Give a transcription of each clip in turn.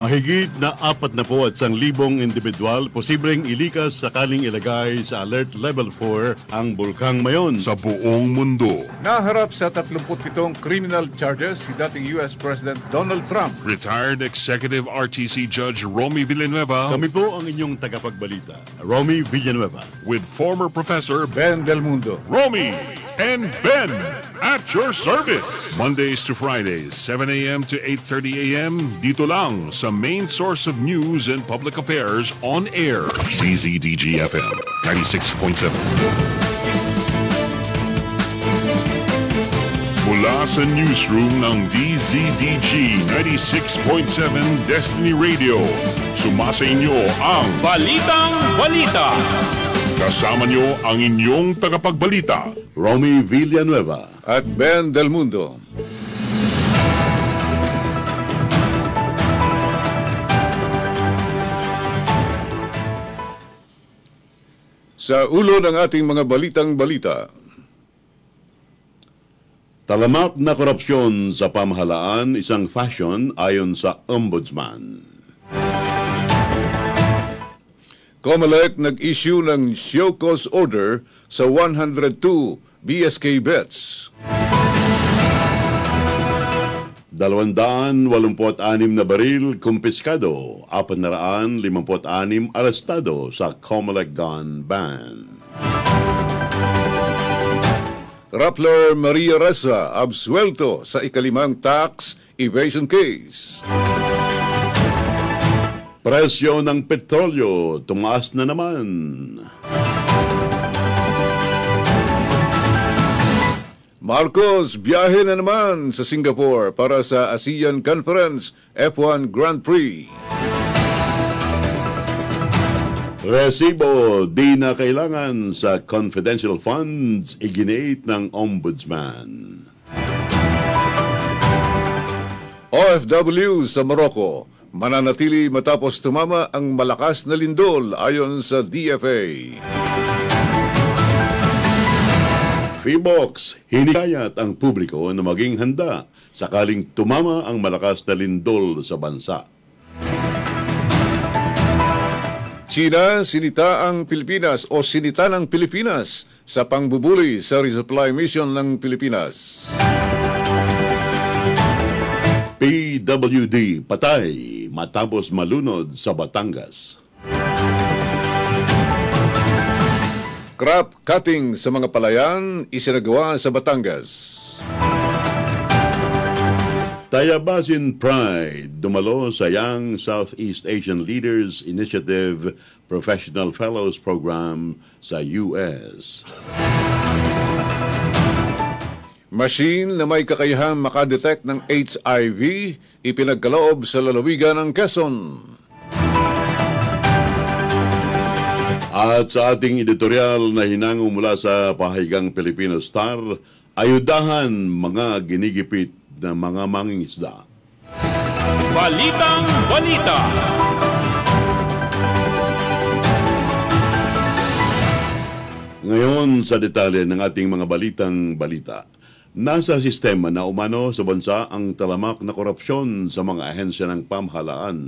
Mahigit na 41,000 individual posibleng ilikas sakaling ilagay sa Alert Level 4 ang Bulkang Mayon sa buong mundo. Naharap sa 37 criminal charges si dating US President Donald Trump. Retired Executive RTC Judge Romy Villanueva. Kami po ang inyong tagapagbalita, Romy Villanueva. With former Professor Ben Del Mundo. Romy and Ben at your service. Mondays to Fridays, 7 a.m. to 8:30 a.m. Dito lang sa main source of news and public affairs on air. DZDG-FM 96.7. Mula sa newsroom ng DZDG 96.7 Destiny Radio, sumasa inyo ang Balitang Balita. Kasama nyo ang inyong tagapagbalita, Romy Villanueva at Ben Del Mundo. Sa ulo ng ating mga balitang balita, talamak na korupsyon sa pamahalaan, isang fashion ayon sa Ombudsman. COMELEC nag-issue ng show cause order sa 102 BSK bets. 286 na baril kumpiskado, 456 arestado sa COMELEC gun ban. Rappler Maria Ressa absuelto sa ikalimang tax evasion case. Presyo ng petrolyo tumaas na naman. Marcos biyahe na naman sa Singapore para sa ASEAN Conference F1 Grand Prix. Resibo di na kailangan sa confidential funds, iginate ng Ombudsman. OFW sa Morocco mananatili matapos tumama ang malakas na lindol ayon sa DFA. PHIVOLCS hinikayat ang publiko na maging handa sakaling tumama ang malakas na lindol sa bansa. China sinita ang Pilipinas o sinita ng Pilipinas sa pangbubuli sa resupply mission ng Pilipinas. PWD patay matapos malunod sa Batangas. Crop cutting sa mga palayan isinagawa sa Batangas. Tayabasin Pride dumalo sa Young Southeast Asian Leaders Initiative Professional Fellows Program sa US. Machine na may kakayahang makadetect ng HIV ipinagkaloob sa lalawigan ng Quezon. At sa ating editorial na hinango mula sa pahayagang Filipino Star, ayudahan mga ginigipit na mga mangingisda. Balitang Balita. Ngayon sa detalye ng ating mga balitang balita. Nasa sistema na umano sa bansa ang talamak na korupsyon sa mga ahensya ng pamahalaan.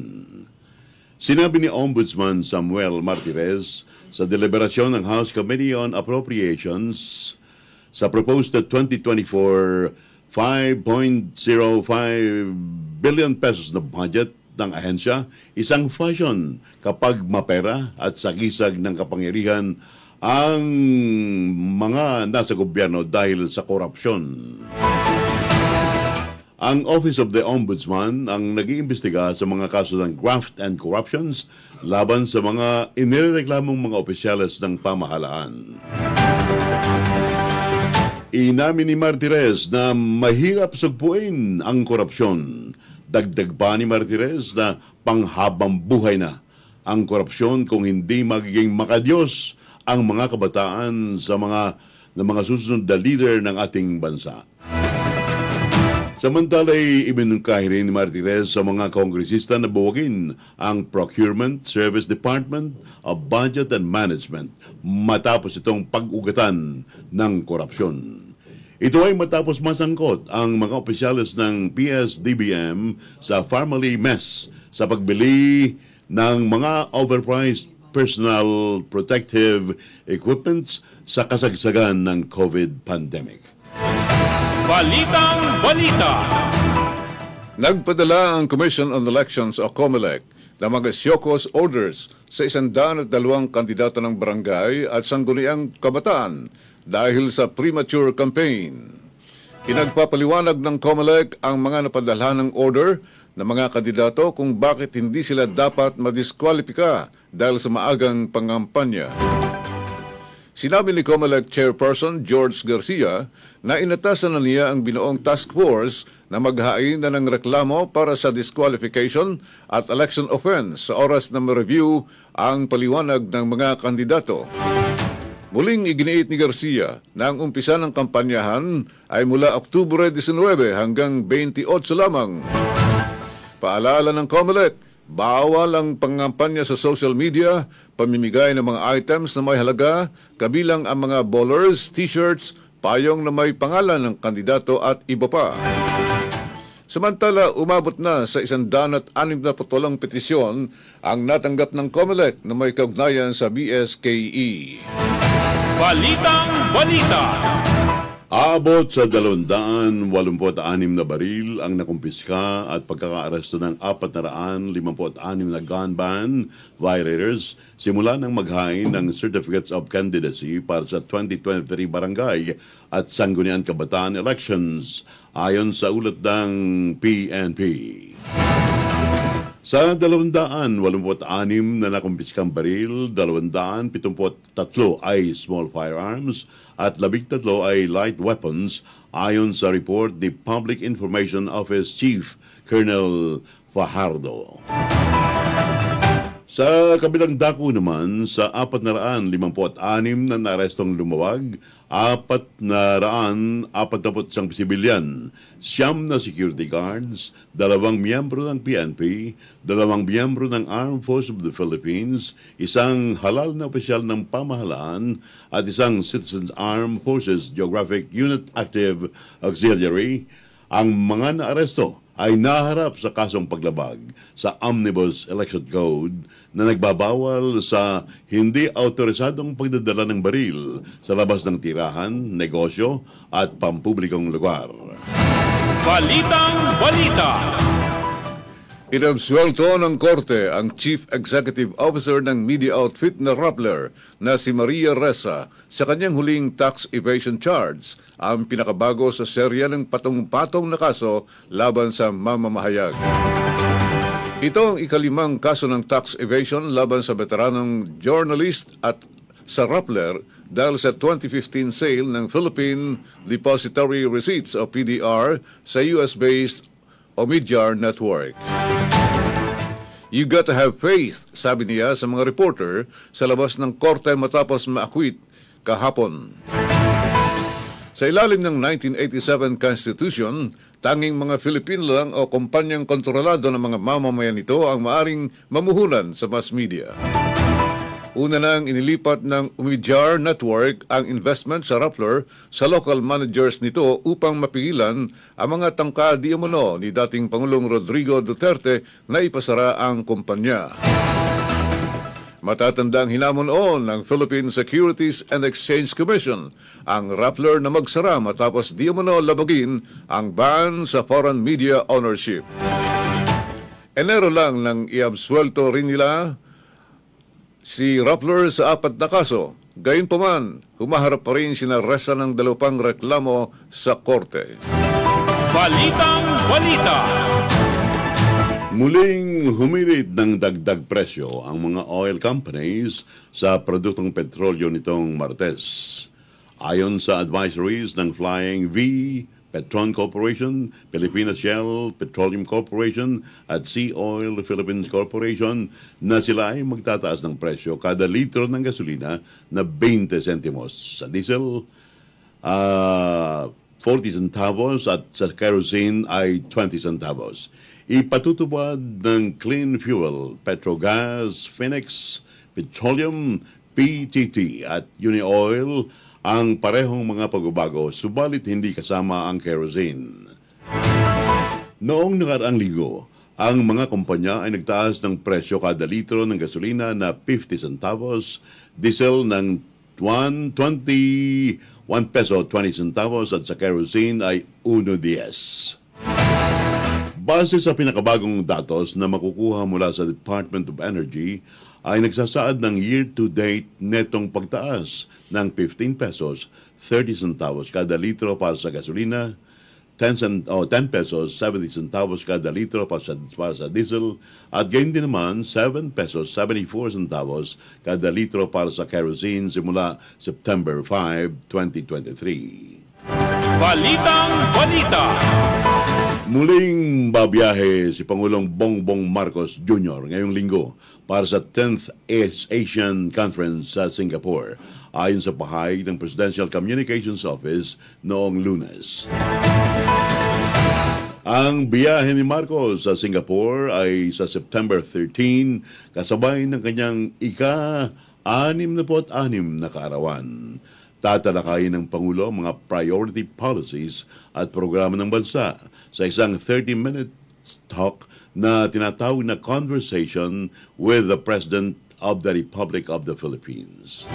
Sinabi ni Ombudsman Samuel Martirez sa deliberasyon ng House Committee on Appropriations sa proposed 2024 5.05 billion pesos na budget ng ahensya, isang fashion kapag mapera at sagisag ng kapangyarihan ang mga nasa gobyerno dahil sa korupsyon. Ang Office of the Ombudsman ang nag-iimbestiga sa mga kaso ng graft and corruptions laban sa mga inireklamong mga opisyales ng pamahalaan. Inamin ni Martirez na mahirap sugpuin ang korupsyon. Dagdag pa ni Martirez na panghabang buhay na ang korupsyon kung hindi magiging makadiyos ang mga kabataan sa mga susunod na leader ng ating bansa. Samantala'y ibinungkahi rin ni Martirez sa mga kongresista na buwagin ang Procurement Service Department of Budget and Management matapos itong pag-ugatan ng korupsyon. Ito ay matapos masangkot ang mga opisyalis ng PSDBM sa Family Mess sa pagbili ng mga overpriced personal protective equipments sa kasagsagan ng COVID pandemic. Balitang Balita. Nagpadala ang Commission on Elections o COMELEC ng mga Siokos orders sa 102 kandidato ng barangay at sangguniang kabataan dahil sa premature campaign. Pinagpapaliwanag ng COMELEC ang mga napadalhan ng order ng mga kandidato kung bakit hindi sila dapat madiskwalipika dahil sa maagang pangampanya. Sinabi ni COMELEC Chairperson George Garcia na inatasan na niya ang binuong task force na maghain na ng reklamo para sa disqualification at election offense sa oras na ma-review ang paliwanag ng mga kandidato. Muling iginiit ni Garcia na ang umpisa ng kampanyahan ay mula Oktubre 19 hanggang 28 lamang. Paalala ng COMELEC, bawal ang pangampanya sa social media, pamimigay ng mga items na may halaga, kabilang ang mga bowlers, t-shirts, payong na may pangalan ng kandidato at iba pa. Samantala, umabot na sa 168 petisyon ang natanggap ng COMELEC na may kaugnayan sa BSKE. Balitang Balita. Aabot sa 286 na baril ang nakumpiska at pagkakaaresto ng 456 na gun ban violators simula ng maghain ng Certificates of Candidacy para sa 2023 barangay at sangguniang kabataan elections ayon sa ulat ng PNP. Sa 286 na nakumpiskang baril, 273 ay small firearms at 13 ay light weapons ayon sa report ni Public Information Office Chief Colonel Fajardo. Sa kabilang dako naman, sa 456 na narestong lumawag, 441 sibilyan, 9 na security guards, 2 miyembro ng PNP, 2 miyembro ng Armed Forces of the Philippines, 1 halal na opisyal ng pamahalaan at 1 Citizens Armed Forces Geographic Unit Active Auxiliary. Ang mga naaresto ay naharap sa kasong paglabag sa Omnibus Election Code na nagbabawal sa hindi autorisadong pagdadala ng baril sa labas ng tirahan, negosyo at pampublikong lugar. Balitang Balita. Inabsuelto ng korte ang Chief Executive Officer ng media outfit na Rappler na si Maria Ressa sa kanyang huling tax evasion charge, ang pinakabago sa serya ng patong-patong na kaso laban sa mamamahayag. Ito ang ikalimang kaso ng tax evasion laban sa veteranong journalist at sa Rappler dahil sa 2015 sale ng Philippine Depository Receipts o PDR sa US-based Omidyar Network. You got to have faith, sabi niya sa mga reporter sa labas ng korte matapos ma-acquit kahapon. Sa ilalim ng 1987 Constitution, tanging mga Filipino lang o kumpanyang kontrolado ng mga mamamayan nito ang maaring mamuhunan sa mass media. Una nang inilipat ng Omidyar Network ang investment sa Rappler sa local managers nito upang mapigilan ang mga tangka di umano ni dating Pangulong Rodrigo Duterte na ipasara ang kumpanya. Matatandang hinamon noon ng Philippine Securities and Exchange Commission ang Rappler na magsara matapos di umano labagin ang ban sa foreign media ownership. Enero lang nang iabsuelto rin nila si Rappler sa 4 na kaso. Gayunpaman, humaharap pa rin sina Ressa ng 2 pang reklamo sa korte. Balitang Balita. Muling humirit ng dagdag presyo ang mga oil companies sa produktong petrolyo nitong Martes. Ayon sa advisories ng Flying V, Petron Corporation, Pilipinas Shell, Petroleum Corporation at Sea Oil Philippines Corporation na sila ay magtataas ng presyo kada litro ng gasolina na 20 centimos. Sa diesel, 40 centavos at sa kerosene ay 20 centavos. Ipatutupad ng Clean Fuel, Petrogas, Phoenix, Petroleum, PTT at Unioil ang parehong mga pagbabago, subalit hindi kasama ang kerosene. Noong nakaraang linggo, ang mga kumpanya ay nagtaas ng presyo kada litro ng gasolina na 50 centavos, diesel ng 21 peso 20 centavos at sa kerosene ay 1.10. Base sa pinakabagong datos na makukuha mula sa Department of Energy, ay nagsasaad ng year-to-date netong pagtaas ng 15 pesos 30 centavos kada litro para sa gasolina, 10 pesos 70 centavos kada litro para sa diesel, at gayon din naman 7 pesos 74 centavos kada litro para sa kerosene simula September 5, 2023. Balitang Balita. Muling babiyahe si Pangulong Bongbong Marcos Jr. ngayong linggo para sa 10th Asian Conference sa Singapore, ayon sa pahayag ng Presidential Communications Office noong Lunes. Ang biyahe ni Marcos sa Singapore ay sa September 13, kasabay ng kanyang ika-66 na kaarawan. Tatalakayin ng Pangulo ang mga priority policies at programa ng bansa sa isang 30-minute talk na tinatawag na Conversation with the President of the Republic of the Philippines.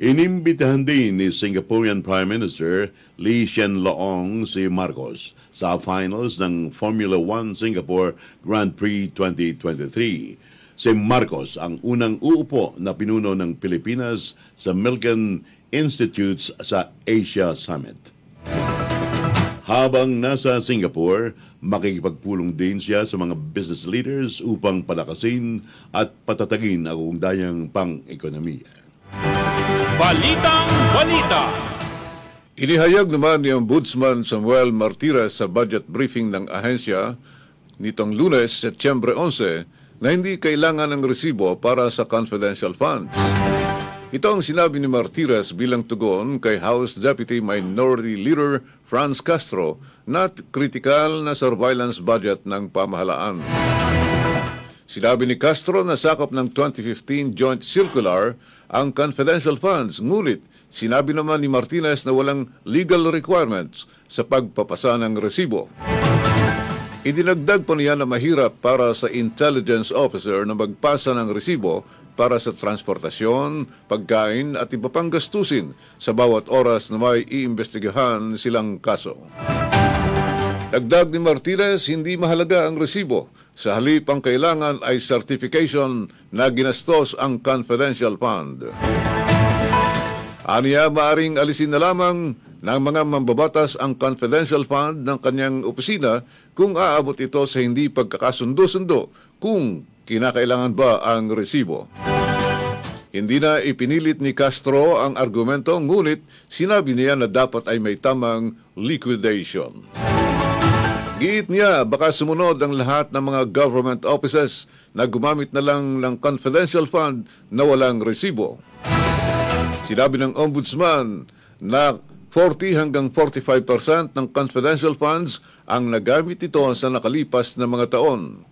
Inimbitahan din ni Singaporean Prime Minister Lee Hsien Loong si Marcos sa finals ng Formula 1 Singapore Grand Prix 2023. Si Marcos ang unang uupo na pinuno ng Pilipinas sa Milken Institutes sa Asia Summit. Habang nasa Singapore, makikipagpulong din siya sa mga business leaders upang palakasin at patatagin ang ugdayang pang-ekonomiya. Balitang Balita. Inihayag naman ni Ombudsman Samuel Martires sa budget briefing ng ahensya nitong Lunes, Setyembre 11, na hindi kailangan ng resibo para sa confidential funds. Ito ang sinabi ni Martires bilang tugon kay House Deputy Minority Leader Franz Castro na kritikal na surveillance budget ng pamahalaan. Sinabi ni Castro na sakop ng 2015 Joint Circular ang confidential funds, ngunit sinabi naman ni Martires na walang legal requirements sa pagpapasa ng resibo. Idinagdag pa niya na mahirap para sa intelligence officer na magpasa ng resibo para sa transportasyon, pagkain at iba pang gastusin sa bawat oras na may iimbestigahan silang kaso. Dagdag ni Martires, hindi mahalaga ang resibo. Sa halip ang kailangan ay certification na ginastos ang confidential fund. Aniya, maaring alisin na lamang ng mga mambabatas ang confidential fund ng kanyang opisina kung aabot ito sa hindi pagkakasundo-sundo kung kinakailangan ba ang resibo. Hindi na ipinilit ni Castro ang argumento, ngunit sinabi niya na dapat ay may tamang liquidation. Giit niya, baka sumunod ang lahat ng mga government offices na gumamit na lang ng confidential fund na walang resibo. Sinabi ng Ombudsman na 40 hanggang 45% ng confidential funds ang nagamit ito sa nakalipas na mga taon.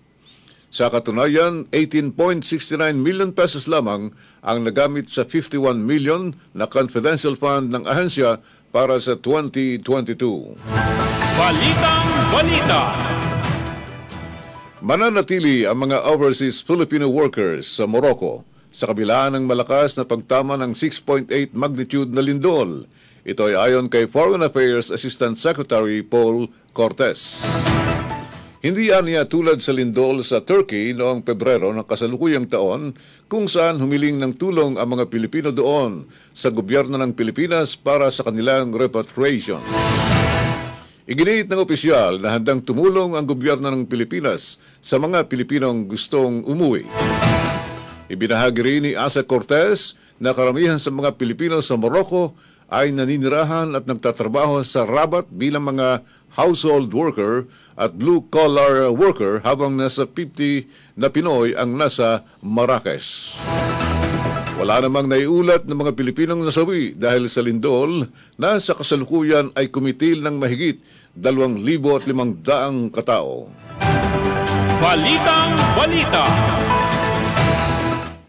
Sa katunayan, 18.69 million pesos lamang ang nagamit sa 51 million na confidential fund ng ahensya para sa 2022. Balitang Balita. Mananatili ang mga overseas Filipino workers sa Morocco sa kabila ng malakas na pagtama ng 6.8 magnitude na lindol. Ito ay ayon kay Foreign Affairs Assistant Secretary Paul Cortes. Hindi aniya tulad sa lindol sa Turkey noong Pebrero ng kasalukuyang taon kung saan humiling ng tulong ang mga Pilipino doon sa gobyerno ng Pilipinas para sa kanilang repatriation. Iginiit ng opisyal na handang tumulong ang gobyerno ng Pilipinas sa mga Pilipinong gustong umuwi. Ibinahagi rin ni Asa Cortes na karamihan sa mga Pilipino sa Morocco ay naninirahan at nagtatrabaho sa Rabat bilang mga household worker at blue-collar worker habang nasa 50 na Pinoy ang nasa Marrakesh. Wala namang naiulat ng mga Pilipinong nasawi dahil sa lindol na sa kasalukuyan ay kumitil ng mahigit 2,500 katao. Balitang Balita.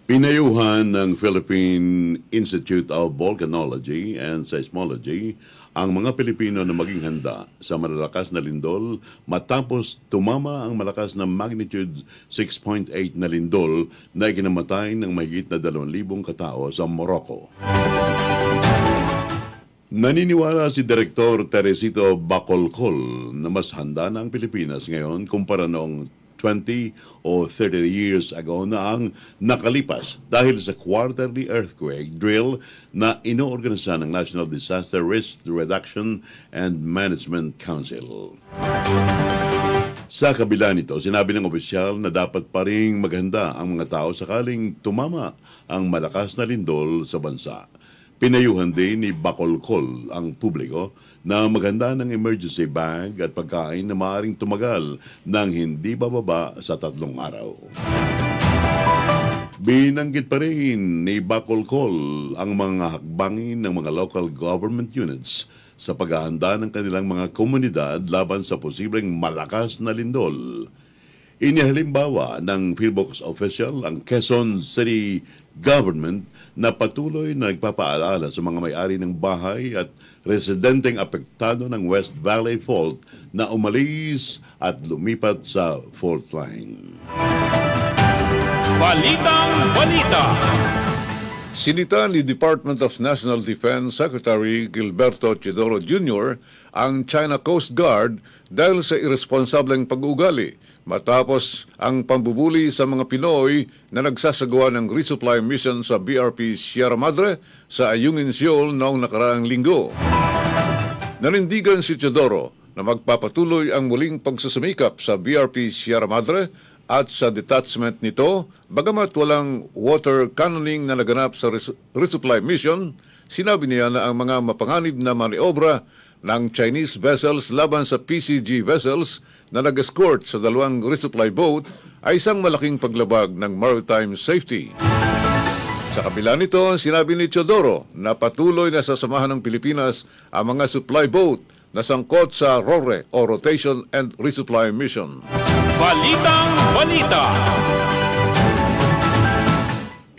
Pinayuhan ng Philippine Institute of Volcanology and Seismology ang mga Pilipino na maging handa sa malalakas na lindol matapos tumama ang malakas na magnitude 6.8 na lindol na ikinamatay ng mahigit na 2,000 katao sa Morocco. Naniniwala si Direktor Teresito Bacolcol na mas handa na ang Pilipinas ngayon kumpara noong 20 o 30 years ago na ang nakalipas dahil sa quarterly earthquake drill na inoorganisa ng National Disaster Risk Reduction and Management Council. Sa kabila nito, sinabi ng opisyal na dapat pa ring maghanda ang mga tao sakaling tumama ang malakas na lindol sa bansa. Pinayuhan din ni Bacolcol ang publiko na maghanda ng emergency bag at pagkain na maaaring tumagal ng hindi bababa sa 3 araw. Binanggit pa rin ni Bacolcol ang mga hakbangin ng mga local government units sa paghahanda ng kanilang mga komunidad laban sa posibleng malakas na lindol. Inihalimbawa ng PhilBox official ang Quezon City Government na patuloy na nagpapaalala sa mga may-ari ng bahay at residenteng apektado ng West Valley Fault na umalis at lumipat sa fault line. Balitang Balita. Sinita ni Department of National Defense Secretary Gilberto Chidoro Jr. ang China Coast Guard dahil sa irresponsableng pag-uugali matapos ang pambubuli sa mga Pinoy na nagsasagawa ng resupply mission sa BRP Sierra Madre sa Ayungin, Seoul noong nakaraang linggo. Nanindigan si Chidoro na magpapatuloy ang muling pagsusumikap sa BRP Sierra Madre at sa detachment nito, bagamat walang water cannoning na naganap sa resupply mission. Sinabi niya na ang mga mapanganib na maniobra ng Chinese vessels laban sa PCG vessels na nag-escort sa 2 resupply boat ay isang malaking paglabag ng maritime safety. Sa kabila nito, sinabi ni Chidoro na patuloy na sasamahan ng Pilipinas ang mga supply boat na sangkot sa RORE o Rotation and Resupply Mission. Balitang Balita.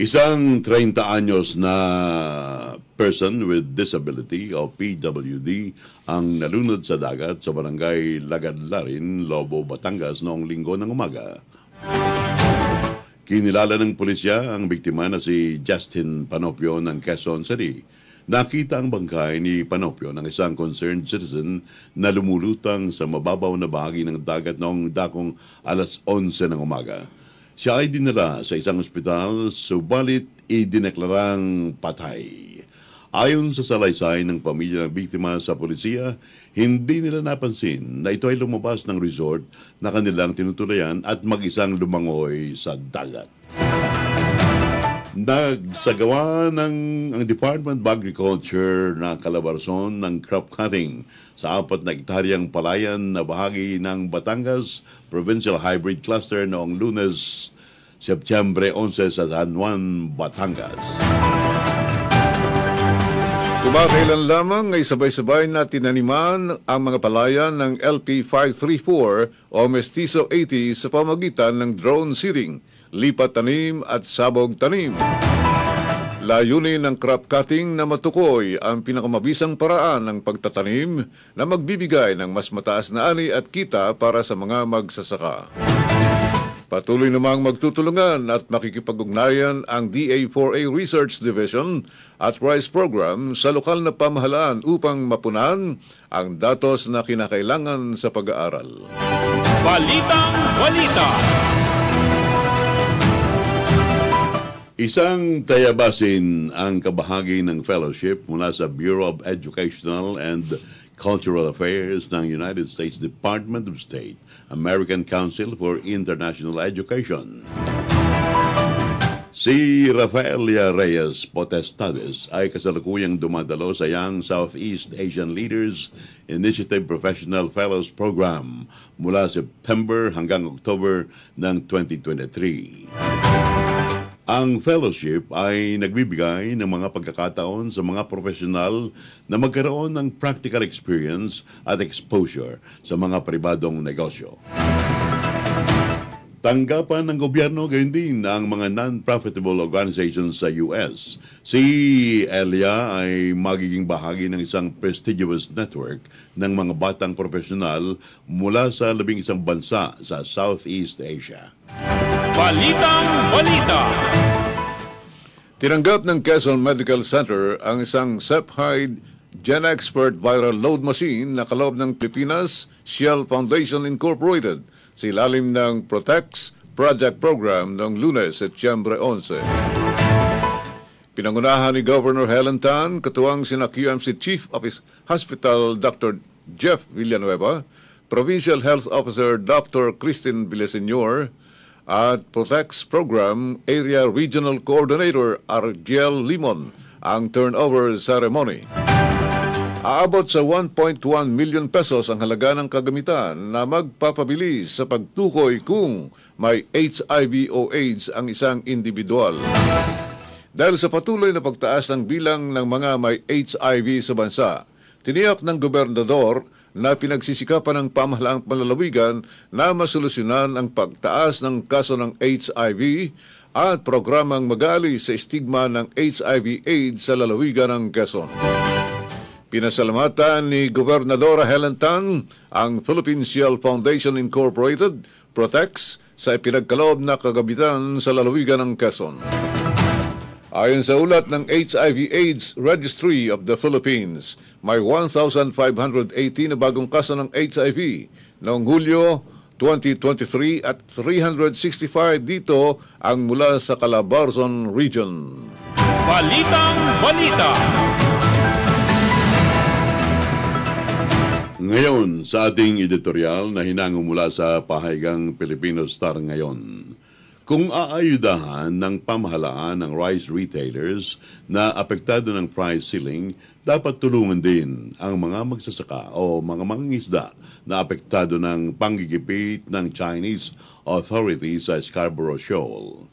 Isang 30 anyos na person with disability o PWD ang nalunod sa dagat sa barangay Lagadlarin, Lobo, Batangas noong linggo ng umaga. Kinilala ng pulisya ang biktima na si Justin Panopio ng Quezon City. Nakita ang bangkay ni Panopio ng isang concerned citizen na lumulutang sa mababaw na bahagi ng dagat noong dakong alas 11 ng umaga. Siya ay dinala sa isang ospital, subalit idineklarang patay. Ayon sa salaysay ng pamilya ng biktima sa polisiya, hindi nila napansin na ito ay lumabas ng resort na kanilang tinutulayan at mag-isang lumangoy sa dagat. Nagsagawa ng ang Department of Agriculture na kalabarson ng crop cutting sa 4 na hektaryang palayan na bahagi ng Batangas Provincial Hybrid Cluster noong Lunes, Setyembre 11 sa San Juan, Batangas. Kumakailan lamang ay sabay-sabay na tinaniman ang mga palayan ng LP534 o Mestizo 80 sa pamagitan ng drone seeding, lipat tanim at sabog tanim. Layunin ng crop cutting na matukoy ang pinakamabisang paraan ng pagtatanim na magbibigay ng mas mataas na ani at kita para sa mga magsasaka. Patuloy namang magtutulungan at makikipag-ugnayan ang DA4A Research Division at RISE Program sa lokal na pamahalaan upang mapunan ang datos na kinakailangan sa pag-aaral. Balitang Balita. Isang tayabasin ang kabahagi ng fellowship mula sa Bureau of Educational and Cultural Affairs ng United States Department of State, American Council for International Education. Si Rafaelia Reyes Potestades ay kasalukuyang dumadalo sa Young Southeast Asian Leaders Initiative Professional Fellows Program mula September hanggang October ng 2023. Ang fellowship ay nagbibigay ng mga pagkakataon sa mga profesional na magkaroon ng practical experience at exposure sa mga pribadong negosyo. Tanggapan ng gobyerno gayon din ang mga non-profitable organizations sa US. Si Elia ay magiging bahagi ng isang prestigious network ng mga batang profesional mula sa 11 bansa sa Southeast Asia. Balitang Balita. Tinanggap ng Quezon Medical Center ang isang Cephide Gen Expert Viral Load Machine na kaloob ng Pilipinas Shell Foundation Incorporated sa ilalim ng Protects Project Program noong Lunes, Setyembre 11. Pinangunahan ni Governor Helen Tan, katuwang sina QMC Chief of Hospital Dr. Jeff Villanueva, Provincial Health Officer Dr. Christine Villaseñor, at Protects Program Area Regional Coordinator Argel Limon ang turnover ceremony. Aabot sa 1.1 million pesos ang halaga ng kagamitan na magpapabilis sa pagtukoy kung may HIV o AIDS ang isang individual. Dahil sa patuloy na pagtaas ng bilang ng mga may HIV sa bansa, tiniyak ng gobernador na pinagsisikapan ng pamahalaang panlalawigan na masolusyonan ang pagtaas ng kaso ng HIV at programang mag-alis sa stigma ng HIV/AIDS sa lalawigan ng Quezon. Pinasalamatan ni Gobernadora Helen Tan ang Philippine Shell Foundation Incorporated, Protects, sa ipinagkaloob na kagamitan sa lalawigan ng Quezon. Ayon sa ulat ng HIV/AIDS Registry of the Philippines, may 1,518 na bagong kaso ng HIV noong Hulyo 2023 at 365 dito ang mula sa Calabarzon Region. Balitang Balita. Ngayon sa ating editorial na hinango mula sa pahayagang Filipino Star ngayon. Kung aayudahan ng pamahalaan ng rice retailers na apektado ng price ceiling, dapat tulungan din ang mga magsasaka o mga mangingisda na apektado ng panggigipit ng Chinese authorities sa Scarborough Shoal.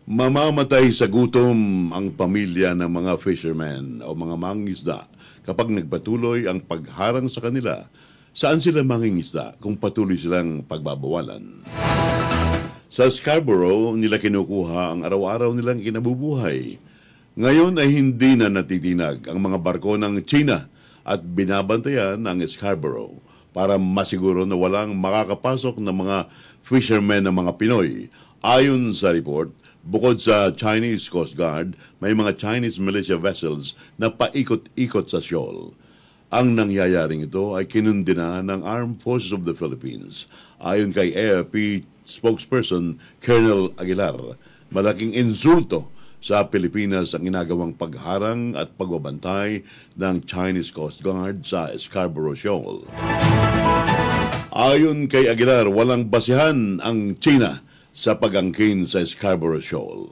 Mamamatay sa gutom ang pamilya ng mga fishermen o mga mangingisda kapag nagpatuloy ang pagharang sa kanila. Saan sila mangingisda kung patuloy silang pagbabawalan? Sa Scarborough, nila kinukuha ang araw-araw nilang kinabubuhay. Ngayon ay hindi na natitinag ang mga barko ng China at binabantayan ng Scarborough para masiguro na walang makakapasok ng mga fishermen ng mga Pinoy. Ayon sa report, bukod sa Chinese Coast Guard, may mga Chinese militia vessels na paikot-ikot sa shoal. Ang nangyayaring ito ay kinundina ng Armed Forces of the Philippines. Ayon kay AFP spokesperson Colonel Aguilar, malaking insulto sa Pilipinas ang ginagawang pagharang at pagbabantay ng Chinese Coast Guard sa Scarborough Shoal. Ayon kay Aguilar, walang basihan ang China sa pag-angkin sa Scarborough Shoal.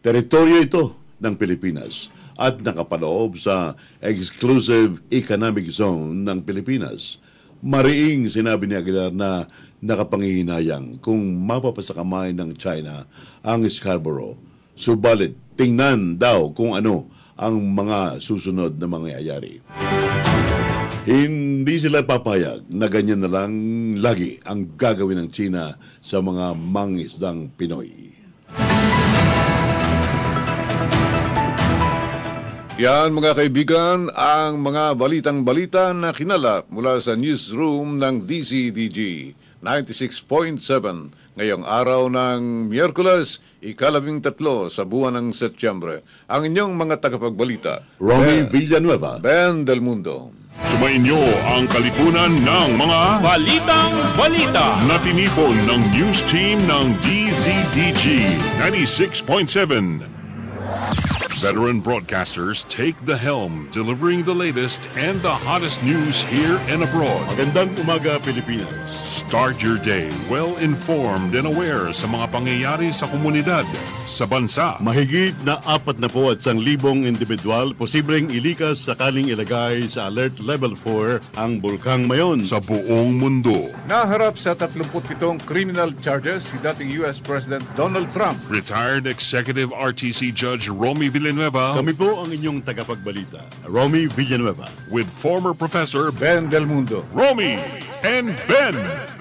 Teritoryo ito ng Pilipinas at nakapaloob sa Exclusive Economic Zone ng Pilipinas. Mariing sinabi ni Aguilar na nakapangihinayang kung mapapasakamay ng China ang Scarborough. Subalit, tingnan daw kung ano ang mga susunod na mangyayari. Hindi sila papayag na ganyan na lang lagi ang gagawin ng China sa mga mangisdang Pinoy. Yan mga kaibigan, ang mga balitang balita na kinalap mula sa newsroom ng DZDG 96.7 ngayong araw ng Miyerkules, 13 sa buwan ng Setyembre. Ang inyong mga tagapagbalita, Romy Villanueva, Ben Del Mundo. Sumainyo ang kalipunan ng mga Balitang Balita. na tinipon ng news team ng DZDG 96.7. Veteran broadcasters take the helm, delivering the latest and the hottest news here and abroad. Magandang umaga, Pilipinas. Start your day well-informed and aware sa mga pangyayari sa komunidad, sa bansa. Mahigit na 41,000 individual posibleng ilikas sakaling ilagay sa Alert Level 4 ang Bulkang Mayon. Sa buong mundo. Naharap sa 37 criminal charges si dating US President Donald Trump. Retired Executive RTC Judge Romy Villanueva Kami po ang inyong tagapagbalita, Romy Villanueva. with former Professor Ben Del Mundo. Romy and Ben.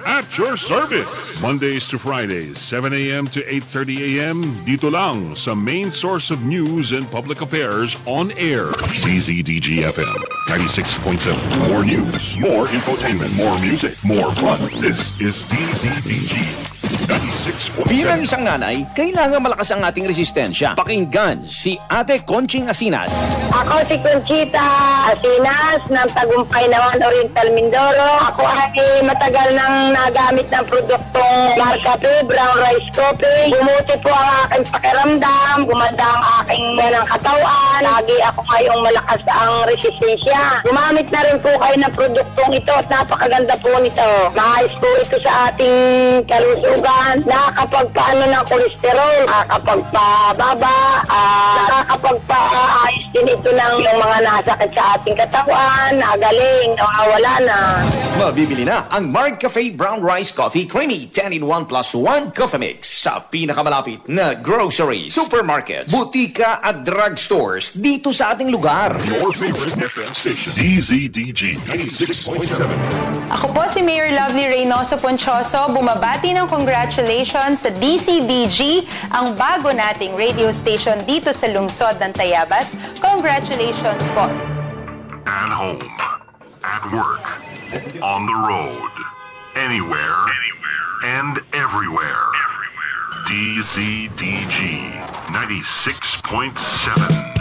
at your service. Mondays to Fridays, 7 a.m. to 8:30 a.m. Dito lang sa main source of news and public affairs on air. DZDG-FM 96.7. More news, more infotainment, more music, more fun. This is DZDG 96.7. Bilang isang nanay, kailangan malakas ang ating resistensya. Pakinggan si Ate Conching Asinas. Ako si Conchita Asinas ng Tagumpay Nawan, Oriental Mindoro. Ako ay matagal nang nagamit ng produktong Marcafe, Brown Rice Coffee. Bumuti po ang aking pakiramdam, gumanda ang aking ng katawan. Lagi ako ngayong malakas ang resistensya. Gumamit na rin po kayo ng produktong ito at napakaganda po nito. Maayos po ito sa ating kalusugan. Nakakapagpaano ng kolesterol, nakakapagpababa, nakakapagpaayos din ito ng yung mga nasakit sa ating katawan, nagaling, nawawala na. Mabibili na ang Marcafe Brown Rice Coffee Creamy 10-in-1 plus 1 Coffee Mix sa pinakamalapit na grocery, supermarket, butika at drugstores dito sa ating lugar. Your favorite FM station, DZDG 96.7. Ako po si Mayor Lovely Reynoso Ponchoso, bumabati ng congratulations sa DCDG, ang bago nating radio station dito sa lungsod ng Tayabas. Congratulations po. At home, at work, on the road, anywhere, and everywhere. DZDG 96.7.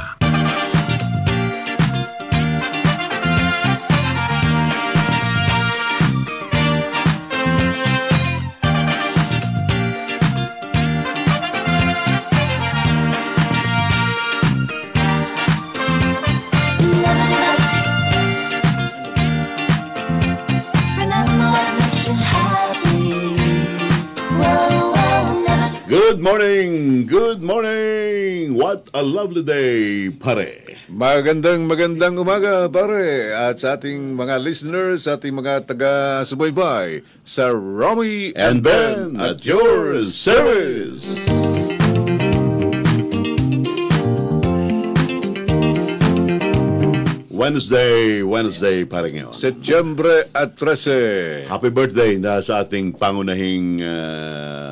Good morning! Good morning! What a lovely day, pare. Magandang umaga, pare. At sa ating mga listeners, sa ating mga taga-subaybay, sa Romy And Ben at your service. Wednesday, pare ngayon. Setyembre at 13. Happy birthday na sa ating pangunahing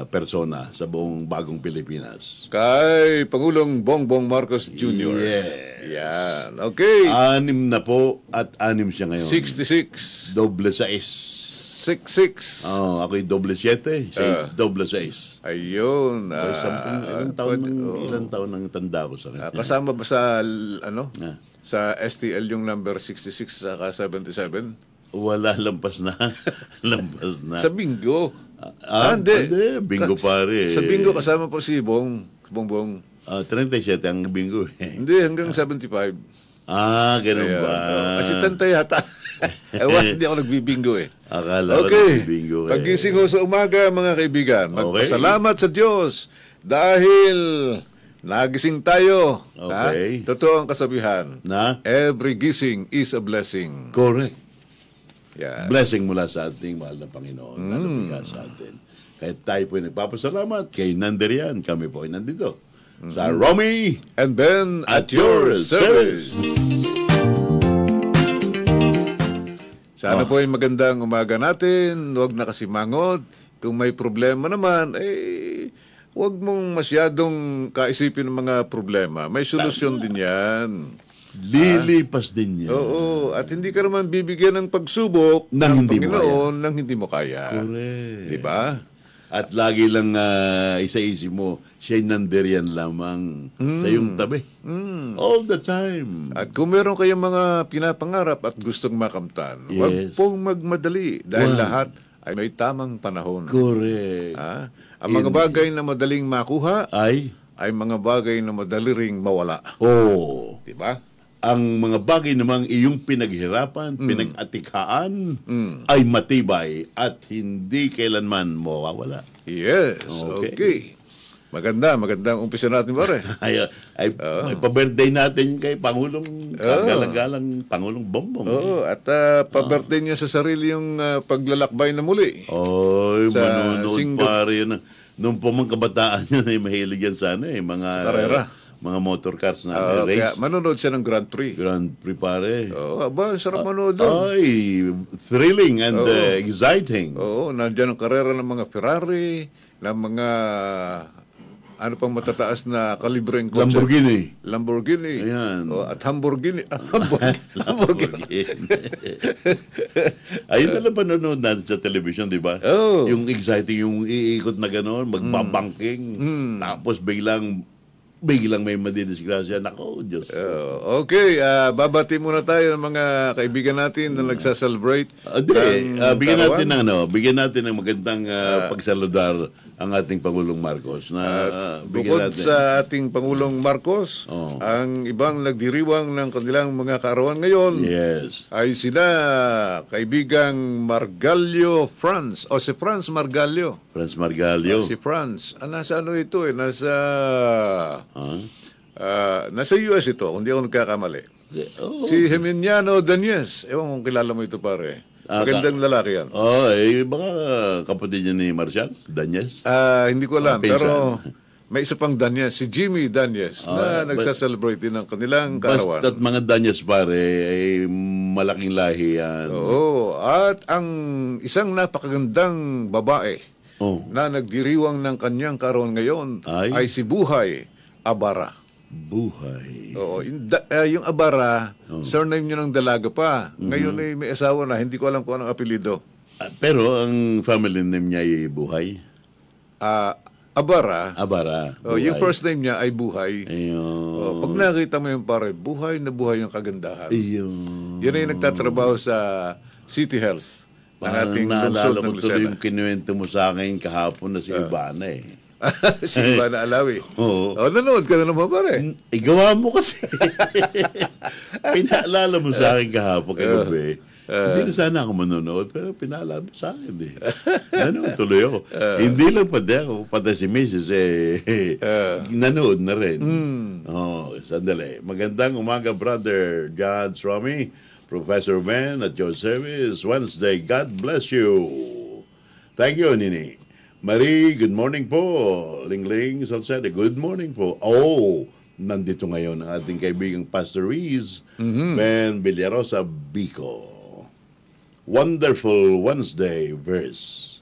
persona sa buong bagong Pilipinas. Kay Pangulong Bongbong Marcos Jr. Yeah. Yan. Okay. 6 na po at 6 siya ngayon. 66. Doble 6. 66. Oh, ako'y doble 7, siya doble 6. Ayun. Ilang taon nang tanda ko sa kanya. Kasama ba sa, ano? Ah. Sa STL yung number 66 saka 77? Wala, lampas na. Lampas na. Sa bingo. Hindi. Bingo pare. Sa bingo kasama po si Bongbong. 37 ang bingo eh. Hindi, hanggang 75. Ganun Ayan. ba? Kasi tantay yata. Hindi ako nagbibingo eh. Akala ko Okay. nagbibingo eh. Pagising ko sa umaga, mga kaibigan. Okay. Magpasalamat sa Diyos dahil nagising tayo. Okay. Ha? Totoo ang kasabihan. Na? Every gising is a blessing. Correct. Yan. Blessing mula sa ating mahal na Panginoon na lumiga sa atin. Kahit tayo po ay nagpapasalamat kay Nanderian, kami po ay nandito sa Romy And Ben at your service. Sana po ay magandang umaga natin. Huwag na kasimangot. Kung may problema naman, huwag mong masyadong kaisipin ng mga problema. May solusyon din yan. Lilipas din yan. Oo. At hindi ka naman bibigyan ng pagsubok Nang ng hindi mo Panginoon nang hindi mo kaya. Correct. Diba? At lagi lang isa-isip mo, siya'y nanderian lamang sa iyong tabi. All the time. At kung meron kayong mga pinapangarap at gustong makamtan, huwag Yes. pong magmadali dahil Wow. lahat ay may tamang panahon. Correct. Ha? Ang mga bagay na madaling makuha Ay, mga bagay na madali ring mawala. Diba? ang mga bagay namang iyong pinaghirapan, pinag-atikhaan, ay matibay at hindi kailanman mawawala. Yes. Okay. Okay. Magandang umpisa natin, pare. Ay pa-birthday natin kay Pangulong kagalang Pangulong Bongbong. Oo, at pa-birthday niya sa sarili yung paglalakbay na muli. Oy, Sa manunood single- pare yan. Nung pamang kabataan niya ay mahilig yan sana eh. Mga karera. mga motor cars na Kaya race. manonood siya ng Grand Prix. Grand Prix pare. Aba, sarap manood doon. Ay, thrilling and exciting. Oo, nandiyan ang karera ng mga Ferrari, ng mga ano pang matataas na kalibreng kotse. Lamborghini. Ayan. At Hamburgini. Hamburgini. Ayun na lang panonood natin sa television, di ba? Oh. Yung exciting, yung iikot na gano'n, magbabangking. Tapos biglang may madidisgrasya. Nako, Diyos. Okay, babati muna tayo ng mga kaibigan natin na nagsa-celebrate. Bigyan natin ng magandang pagsaludar ang ating Pangulong Marcos. Bukod sa ating Pangulong Marcos, ang ibang nagdiriwang ng kanilang mga kaarawan ngayon ay sila kaibigang Margalio France, o si Franz Margalio. Franz Margalio. Si Franz. Nasa ano ito eh, nasa US ito, kung di ako nagkakamali. Si Geminiano Daniez. Ewan kung kilala mo ito pare. Magandang lalaki yan. Baka kapatid niya ni Marshall, Danyes. Hindi ko alam, pero may isa pang Danyes, si Jimmy Danyes, na nagsaselebrate din ng kanilang kaarawan. Basta't mga Danyes pare, ay malaking lahi yan. Oo, at ang isang napakagandang babae na nagdiriwang ng kanyang kaarawan ngayon ay si Buhay Abara. Buhay. Oo, yung Abara, surname niya ng dalaga pa. Ngayon ay may asawa na, hindi ko alam kung anong apelido. Pero ang family name niya ay Buhay? Abara. Buhay. Yung first name niya ay Buhay. Pag nakita mo yung pare, buhay na buhay yung kagandahan. Yan ay nagtatrabaho sa City Health. Parang naalala ko tuloy yung kinuwento mo sa akin kahapon na si Ivana si Ivana Alawi. Nanood ka na naman pare. Igawa mo kasi. Pinaalala mo sa akin kahapon kagabi. Hindi na sana ako manonood, pero pinaalala mo sa akin eh. Nanood tuloy ako. Hindi lang pati ako, pati si Mrs. Nanood na rin. Sandali. Magandang umaga, Brother John Sromy, Professor Van at your service. Wednesday, God bless you. Thank you, Nini. Marie, good morning po. Lingling Salcede, good morning po. Nandito ngayon ang ating kaibigang Pastor Reese, Ben Villarosa Bico. Wonderful Wednesday verse.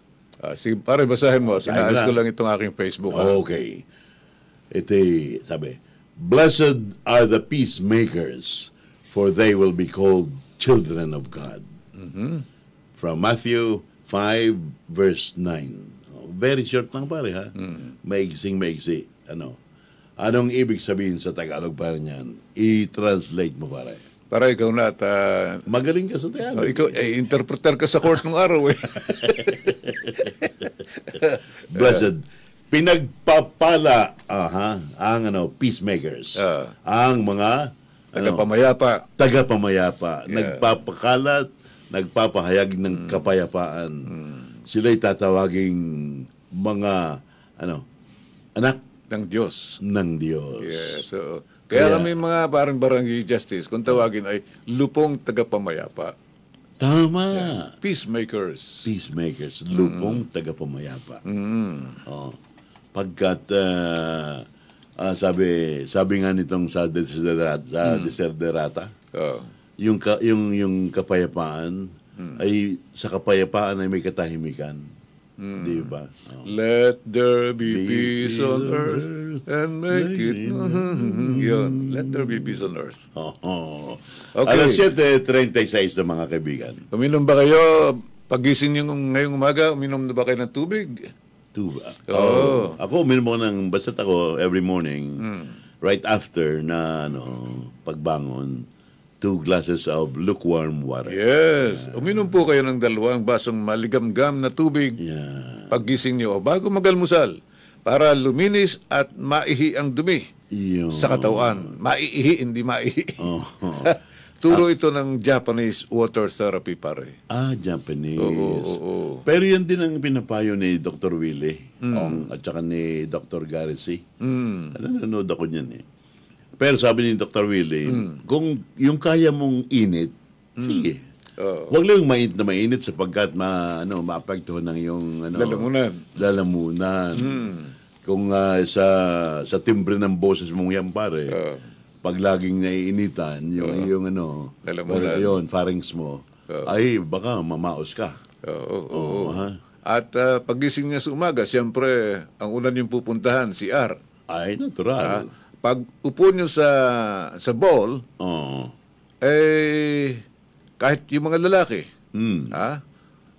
Sige, pare, basahin mo. Sinaayos ko lang itong aking Facebook. Okay. Ito sabi, Blessed are the peacemakers, for they will be called children of God. From Matthew 5 verse 9. Very short lang pare ha. Maiksi. Anong ibig sabihin sa Tagalog pare niyan? I-translate mo pare. Para ikaw na at... magaling ka sa Tagalog. Ikaw, interpreter ka sa court ng araw eh. Blessed. Pinagpapala ang peacemakers. Ang mga tagapamayapa. Nagpapakalat, nagpapahayag ng kapayapaan. Sila'y tatawaging mga anak ng Diyos. Yes. Kaya kami mga parang barangay justice, kung tawagin ay lupong tagapamayapa. Tama. Peacemakers. Lupong tagapamayapa. Pagkat sabi nga nitong sa Desiderata, yung kapayapaan ay sa kapayapaan ay may katahimikan. Di ba? Let there be peace on earth and make it. Yun. Let there be peace on earth. Okay. Alas 7:36 na mga kaibigan. Uminom ba kayo? Pagising niyo ngayong umaga, uminom na ba kayo ng tubig? Ako uminom ako basta't ako every morning, right after na pagbangon, 2 glasses of lukewarm water. Yes. Uminom po kayo ng 2 basong maligamgam na tubig paggising niyo bago magalmusal para luminis at maihi ang dumi sa katawan. Maiihi, hindi maihi. Turo ito ng Japanese water therapy pare. Japanese. Oo. Pero yan din ang pinapayo ni Dr. Willie at saka ni Dr. Garrissey. Nanonood ako niyan eh. Pero sabi ni Dr. Willie, kung yung kaya mong init, sige. Huwag lang mainit na mainit sapagkat maapektuhan ng yung lalamunan. Kung sa timbre ng boses mong yan, pare, pag laging naiinitan, yung ano, Lalamunan. yun, pharynx mo, ay baka mamaos ka. Oo. Ha? At pagising niya sa umaga, siyempre, ang una niyong pupuntahan, CR. Ay, natural. Pag upo niyo sa bowl, Oo. kahit yung mga lalaki,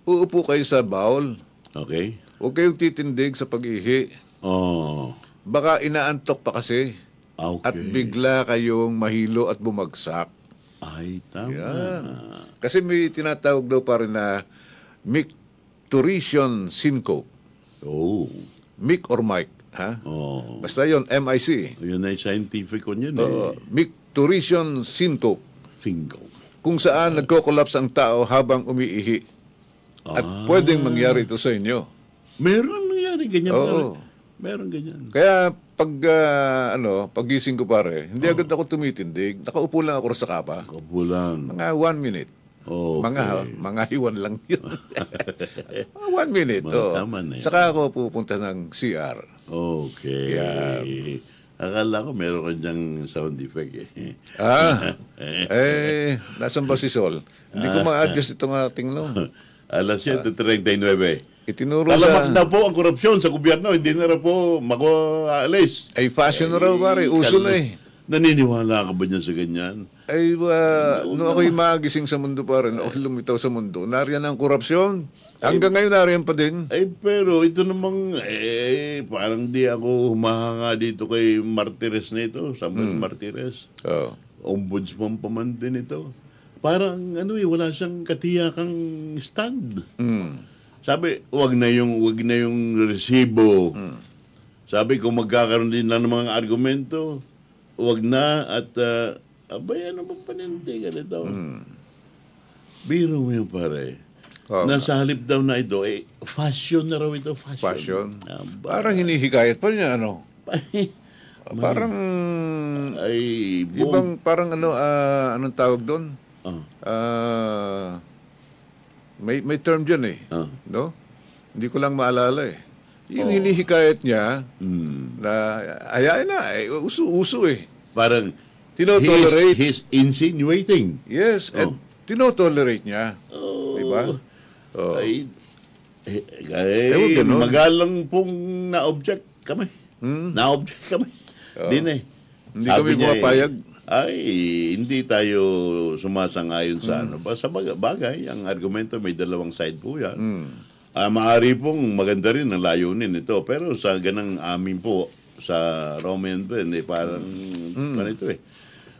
uupo kayo sa bowl. Okay. Huwag kayong titindig sa pag-ihi. Oh. Baka inaantok pa kasi. Okay. At bigla kayong mahilo at bumagsak. Ay, tama. Yan. Kasi may tinatawag daw pa rin na micturition syncope. Oh. Mic or mic, ha? Oh. Basta yon MIC. Yun ay scientific ko yun Micturition syncope. Fingo. Kung saan nagko-collapse ang tao habang umiihi. At pwedeng mangyari ito sa inyo. Meron nangyari ganyan. Oo. Meron ganyan. Kaya pagising ko pare, hindi agad ako tumitindig. Nakaupo lang ako sa kapa. Kapulang. Mga 1 minute. Okay. Mga iwan lang yun. 1 minute. Tama na yan. Saka ako pupunta ng CR. Okay. Yan. Akala ko meron ka dyang sound effect eh. Nasaan ba si Sol? Hindi ko ma-adjust itong ating Alas 7:39. Itinuro Talamak sa... na po ang korupsyon sa gobyerno. Hindi na rin po mako-alis. Ay, fashion na raw pare. Uso na eh. Naniniwala ka ba dyan sa ganyan? Ay, nung ako'y magising sa mundo pare, nung ako'y lumitaw sa mundo, nariyan ang korupsyon. Hanggang ngayon nariyan pa din. Ay, pero ito namang, parang di ako humahanga dito kay Martires na ito, Samuel Martires. Ombudsman pa man din ito. Parang, wala siyang katiyakang stand. Sabi, wag na yung resibo. Sabi, kung magkakaroon din lang ng mga argumento, wag na at, abay, ano bang panindigan ito? Biro mo yung pare. Nasa halip daw na ito, fashion na raw ito. Fashion. Parang hinihikayat pa niya, parang, ibang, parang anong tawag doon? May term dyan no? Hindi ko lang maalala Yung hinihikayat niya, na, ayayin na, uso Parang, tinotolerate. he's insinuating. Yes, and tinotolerate niya. Diba? Ay, ganun. magalang pong na-object kami. Na-object kami. Di na Hindi kami pumapayag. Hindi tayo sumasang-ayon sa Sa bagay, ang argumento may dalawang side po yan. Maaari pong maganda rin ang layunin ito. Pero sa ganang amin po, sa Roman Ben, parang ganito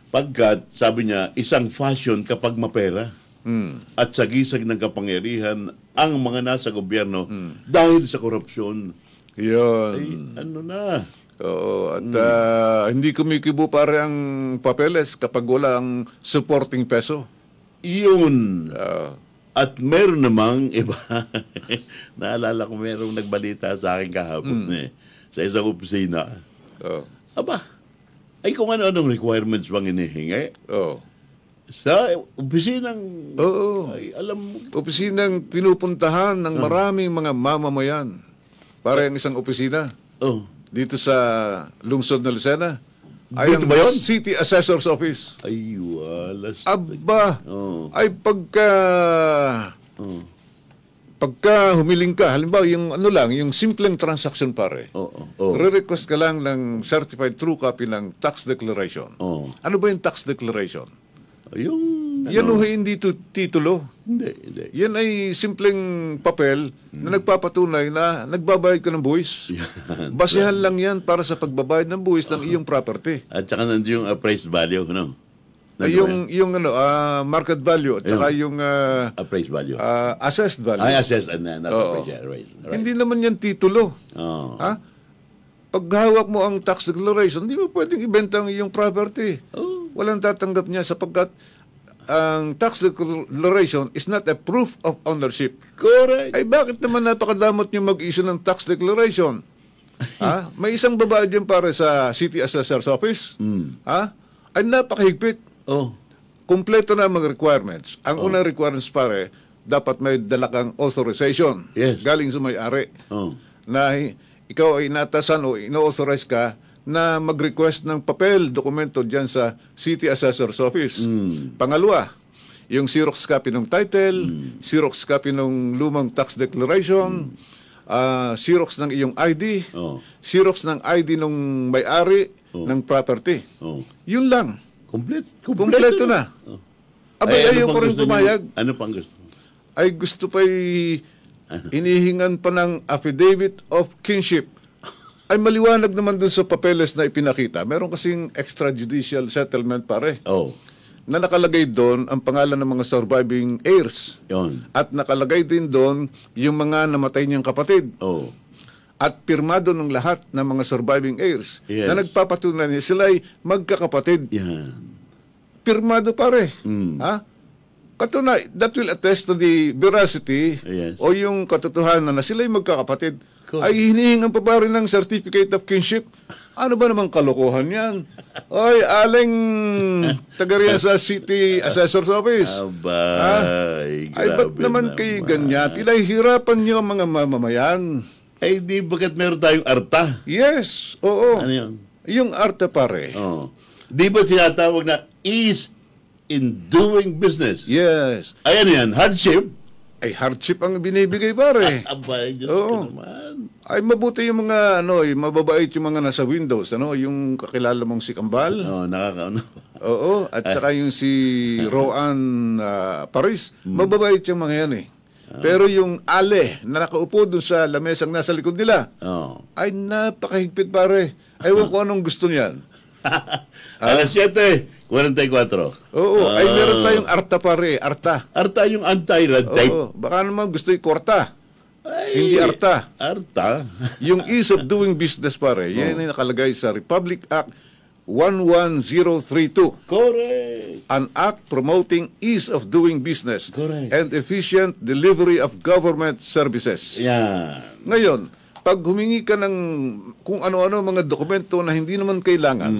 Pagkat, sabi niya, isang fashion kapag mapera. At sa gisag ng kapangyarihan ang mga nasa gobyerno dahil sa korupsyon. Yun. Ay, ano na? Oo, at hindi kumikibo pare ang papeles kapag wala ang supporting peso. Iyon. At meron namang iba. Naalala ko merong nagbalita sa akin kahapon sa isang opisina. Aba, ay kung ano-anong requirements bang inihingi? Sa opisinang, ay, alam mo, opisinang pinupuntahan ng maraming mga mamamayan. Para ang isang opisina dito sa lungsod na Lucena ay Dito ang ba yun? City Assessor's Office. Ay, walas. Aba, ay pagka humiling ka, halimbawa yung yung simpleng transaction pare, re-request ka lang ng certified true copy ng tax declaration. Ano ba yung tax declaration? Yan hindi titulo. Hindi. Yan ay simpleng papel na nagpapatunay na nagbabayad ka ng buwis. Basihan lang yan para sa pagbabayad ng buwis ng iyong property. At saka nandiyo yung appraised value, Yung market value at saka yung appraised value. Assessed value. Ay, assessed and not appraised. Right. Hindi naman yan titulo. Pag hawak mo ang tax declaration, hindi mo pwedeng ibenta ang iyong property. Walang tatanggap niya sapagkat ang tax declaration is not a proof of ownership. Correct. Ay bakit naman napakadamot niyo mag-issue ng tax declaration? May isang babae dyan pare sa City Assessor's Office. Ay napakahigpit. Kompleto na ang mga requirements. Ang unang requirements pare, dapat may dala kang authorization. Yes. Galing sa may-ari. Na ikaw ay inatasan o ino-authorize ka na mag-request ng papel, dokumento dyan sa City Assessor's Office. Pangalawa, yung Xerox copy ng title, Xerox copy ng lumang tax declaration, Xerox ng iyong ID, Xerox ng ID ng may-ari ng property. Yun lang. Kompleto na. Abay, ayaw ko rin pumayag. Ano pang gusto? Ay gusto pa'y inihingan pa ng affidavit of kinship. Ay maliwanag naman dun sa papeles na ipinakita. Meron kasing extrajudicial settlement pare. Na nakalagay doon ang pangalan ng mga surviving heirs. Yun. At nakalagay din doon yung mga namatay niyang kapatid. At pirmado ng lahat ng mga surviving heirs na nagpapatunay niya sila'y magkakapatid. Yan. Pirmado pare. Ha? Katunay, that will attest to the veracity o yung katotohanan na sila'y magkakapatid. Ay hinihingan pa ba rin ng certificate of kinship? Ano ba namang kalokohan yan? Ay, aling taga-riyan sa City Assessor's Office. Abay, ay, ba't naman kayo ganyan? Ilay hirapan niyo ang mga mamamayan. Ay, di bagat meron tayong arta? Yes, oo. Ano yun? Yung arta pare. Di ba tinatawag na ease in doing business? Yes. Ay, ano yan? Hardship? Ay, hardship ang binibigay pare. Abay, Diyos ko naman. Ay, mabuti yung mga, mababait yung mga nasa Windows, yung kakilala mong si Kambal. Nakakaano. Oo, at saka yung si Roan Paris, mababait yung mga yan Pero yung ale na nakaupo doon sa lamesang nasa likod nila, ay napakahigpit pare. Ewan ko anong gusto niyan. Alas 7:44. Oo, ay meron tayong arta pare, arta. Arta yung anti-red tape. Oo, baka naman gusto i-korta. Hindi arta. Arta? Yung ease of doing business pare, yan ay nakalagay sa Republic Act 11032. Correct. An act promoting ease of doing business Correct. and efficient delivery of government services. Yan. Ngayon, pag humingi ka ng kung ano-ano mga dokumento na hindi naman kailangan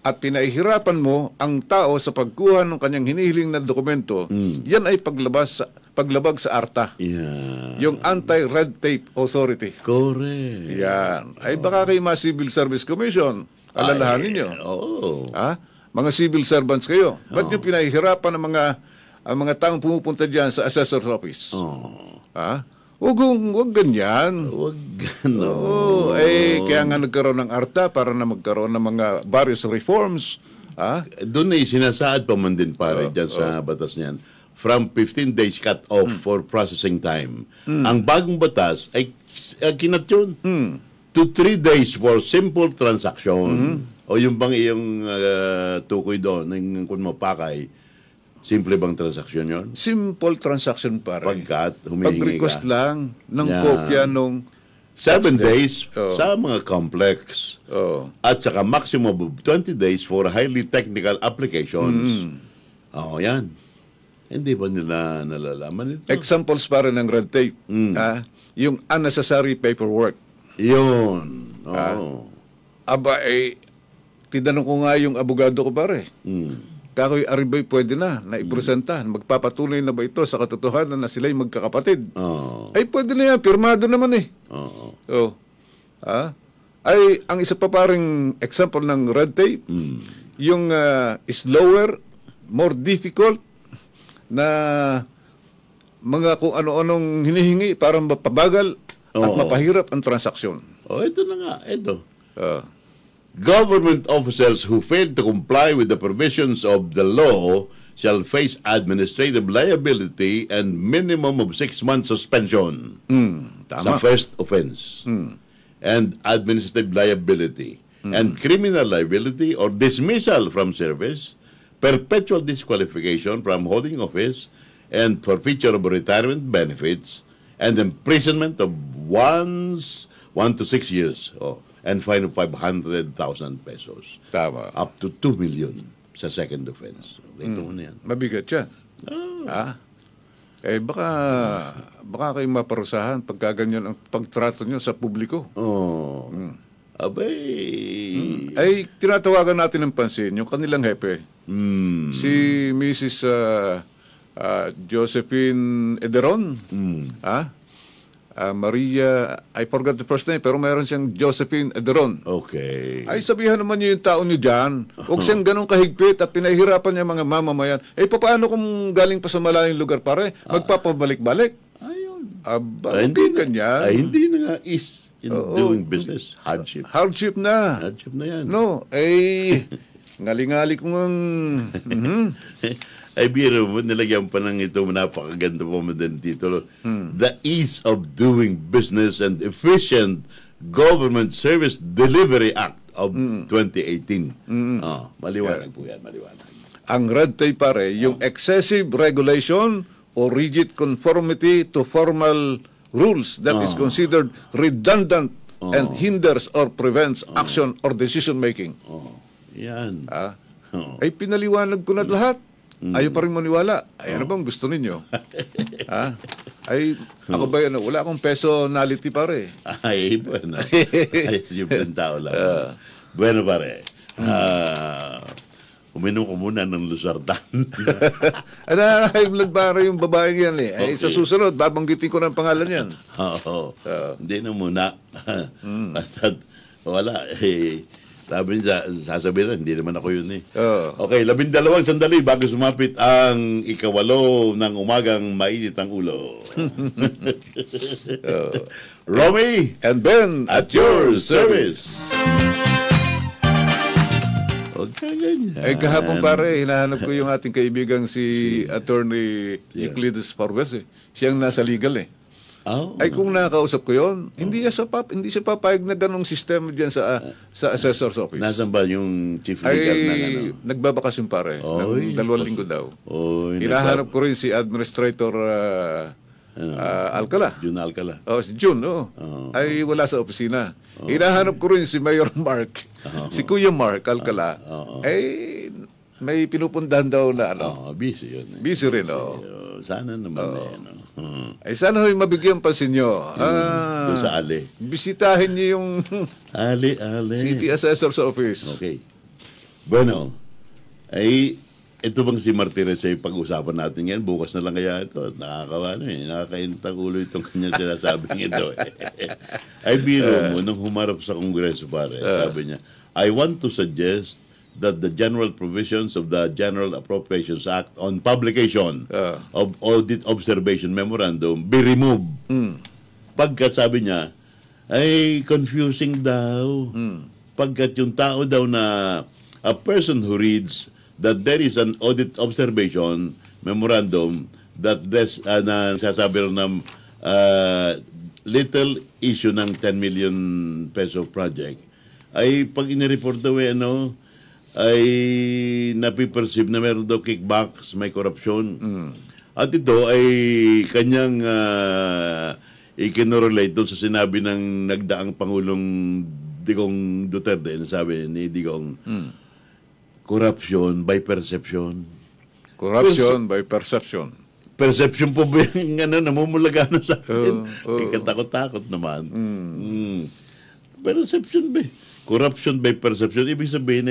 at pinahihirapan mo ang tao sa pagkuha ng kanyang hinihiling na dokumento, yan ay paglabag sa ARTA. Yan. Yung Anti-Red Tape Authority. Correct. Yan. Ay baka kayo Civil Service Commission. Alalahanin nyo. Mga civil servants kayo. Ba't nyo pinahihirapan ang mga taong pumupunta dyan sa Assessor's Office? Huwag ganyan. Huwag gano'n. Kaya nga nagkaroon ng ARTA para na magkaroon ng mga various reforms. Doon ay sinasaad pa man din pare dyan sa batas niyan. From 15 days cut off for processing time. Ang bagong batas ay kinat yun. To 3 days for simple transaction. O yung bang iyong tukoy doon, yung kung mapakay, simple bang transaksyon yon? Simple transaction pare. Pagkat humihingi pag-request ka lang ng kopya nung 7 days sa mga complex. At saka maximum of 20 days for highly technical applications. Yan. Hindi ba nila nalalaman ito? Examples para ng red tape. Yung unnecessary paperwork. Yun. Tinanong ko nga yung abogado ko pare. Kakoy Aribay pwede na ipresenta. Magpapatunay na ba ito sa katotohanan na sila'y magkakapatid? Ay pwede na yan. Pirmado naman Ay ang isa pa paring example ng red tape, yung slower, more difficult na mga kung ano-anong hinihingi para mapabagal at mapahirap ang transaksyon. Ito na nga. Ito. Government officials who fail to comply with the provisions of the law shall face administrative liability and minimum of 6 months suspension sa first offense. And administrative liability and criminal liability or dismissal from service, perpetual disqualification from holding office, and forfeiture of retirement benefits, and imprisonment of 1 to 6 years, and fine of 500,000 pesos. Tama. Up to 2 million sa second offense. Ito mo na yan. Mabigat yan. Baka kayo maparusahan pagka ganyan ang pagtrato nyo sa publiko. Ay, tinatawagan natin ng pansin yung kanilang hepe. Si Mrs. Josephine Ederon. Maria, I forgot the first name, pero meron siyang Josephine Ederon. Okay. Ay, sabihan naman niyo yung tao niyo dyan. Huwag siyang ganun kahigpit at pinahirapan niya mga mamamayan. Paano kung galing pa sa malayong lugar, pare? Magpapabalik-balik. Ayun. Aba, okay ganyan. Hindi na nga is in doing business. Hardship. Hardship na. Hardship na yan. No, ngali-ngali kong Ay, biro mo, nilagyan pa ng ito, napakaganda po mo din titulo. The Ease of Doing Business and Efficient Government Service Delivery Act of 2018. Maliwanag po yan, maliwanag. Ang red tape, pare, yung excessive regulation or rigid conformity to formal rules that is considered redundant and hinders or prevents action or decision making. Yan. Ay pinaliwanag ko na lahat. Ayaw pa rin maniwala. Ay ano bang gusto ninyo? Ay ako ba yan? Wala akong personality, pare. Ay, bueno. Ay, simpleng tao lang. Bueno, pare. Uminom ko muna ng Losartan. High blood, pare, yung babaeng yan eh. Ay, sa susunod, babanggitin ko ng pangalan yan. Oo. Hindi na muna. Basta, wala. Sabi niya, sasabihin na, hindi naman ako yun eh. Okay, 12 sandali bago sumapit ang ikawalo ng umagang mainit ang ulo. Romy and Ben at your service. Huwag ka ganyan. Ay kahapon, pare, hinahanap ko yung ating kaibigang si Attorney Euclides Parves eh. Siyang nasa legal eh. Ay kung nakakausap ko yon, hindi siya papayag na ganong sistema diyan sa assessor's office. Nasaan ba yung chief legal ng ano? Nagbabakasyon, pare. Ng 2 linggo daw. Hinahanap ko rin si Administrator Alcala. June Alcala. Si June, ay wala sa opisina. Hinahanap ko rin si Mayor Mark. Si Kuya Mark Alcala. Ay may pinupundahan daw na ano. Busy yun. Busy rin, sana naman ay sana ho'y mabigyan pansin nyo. Doon sa Ali. Bisitahin nyo yung Ali. City Assessor's Office. Okay. Bueno, ay ito bang si Martirez ay pag-usapan natin yan? Bukas na lang kaya ito. Nakakainit ang ulo itong kanyang sinasabing ito. Ay biro mo, nung humarap sa Kongreso, pare, sabi niya, I want to suggest that the general provisions of the General Appropriations Act on publication of audit observation memorandum be removed. Pagkat sabi niya, ay confusing daw. Pagkat yung tao daw na a person who reads that there is an audit observation memorandum that this, na sasabi rin ng little issue ng 10 million peso project, ay pag inireport daw ay napiperceive na meron daw kickbacks, may korupsyon. At ito ay kanyang ikinorelate doon sa sinabi ng nagdaang Pangulong Digong Duterte, na sabi ni Digong, corruption by perception. Corruption by perception. Perception po ba yung namumulaga na sa akin? Katakot-takot naman. Perception ba? Corruption by perception. Ibig sabihin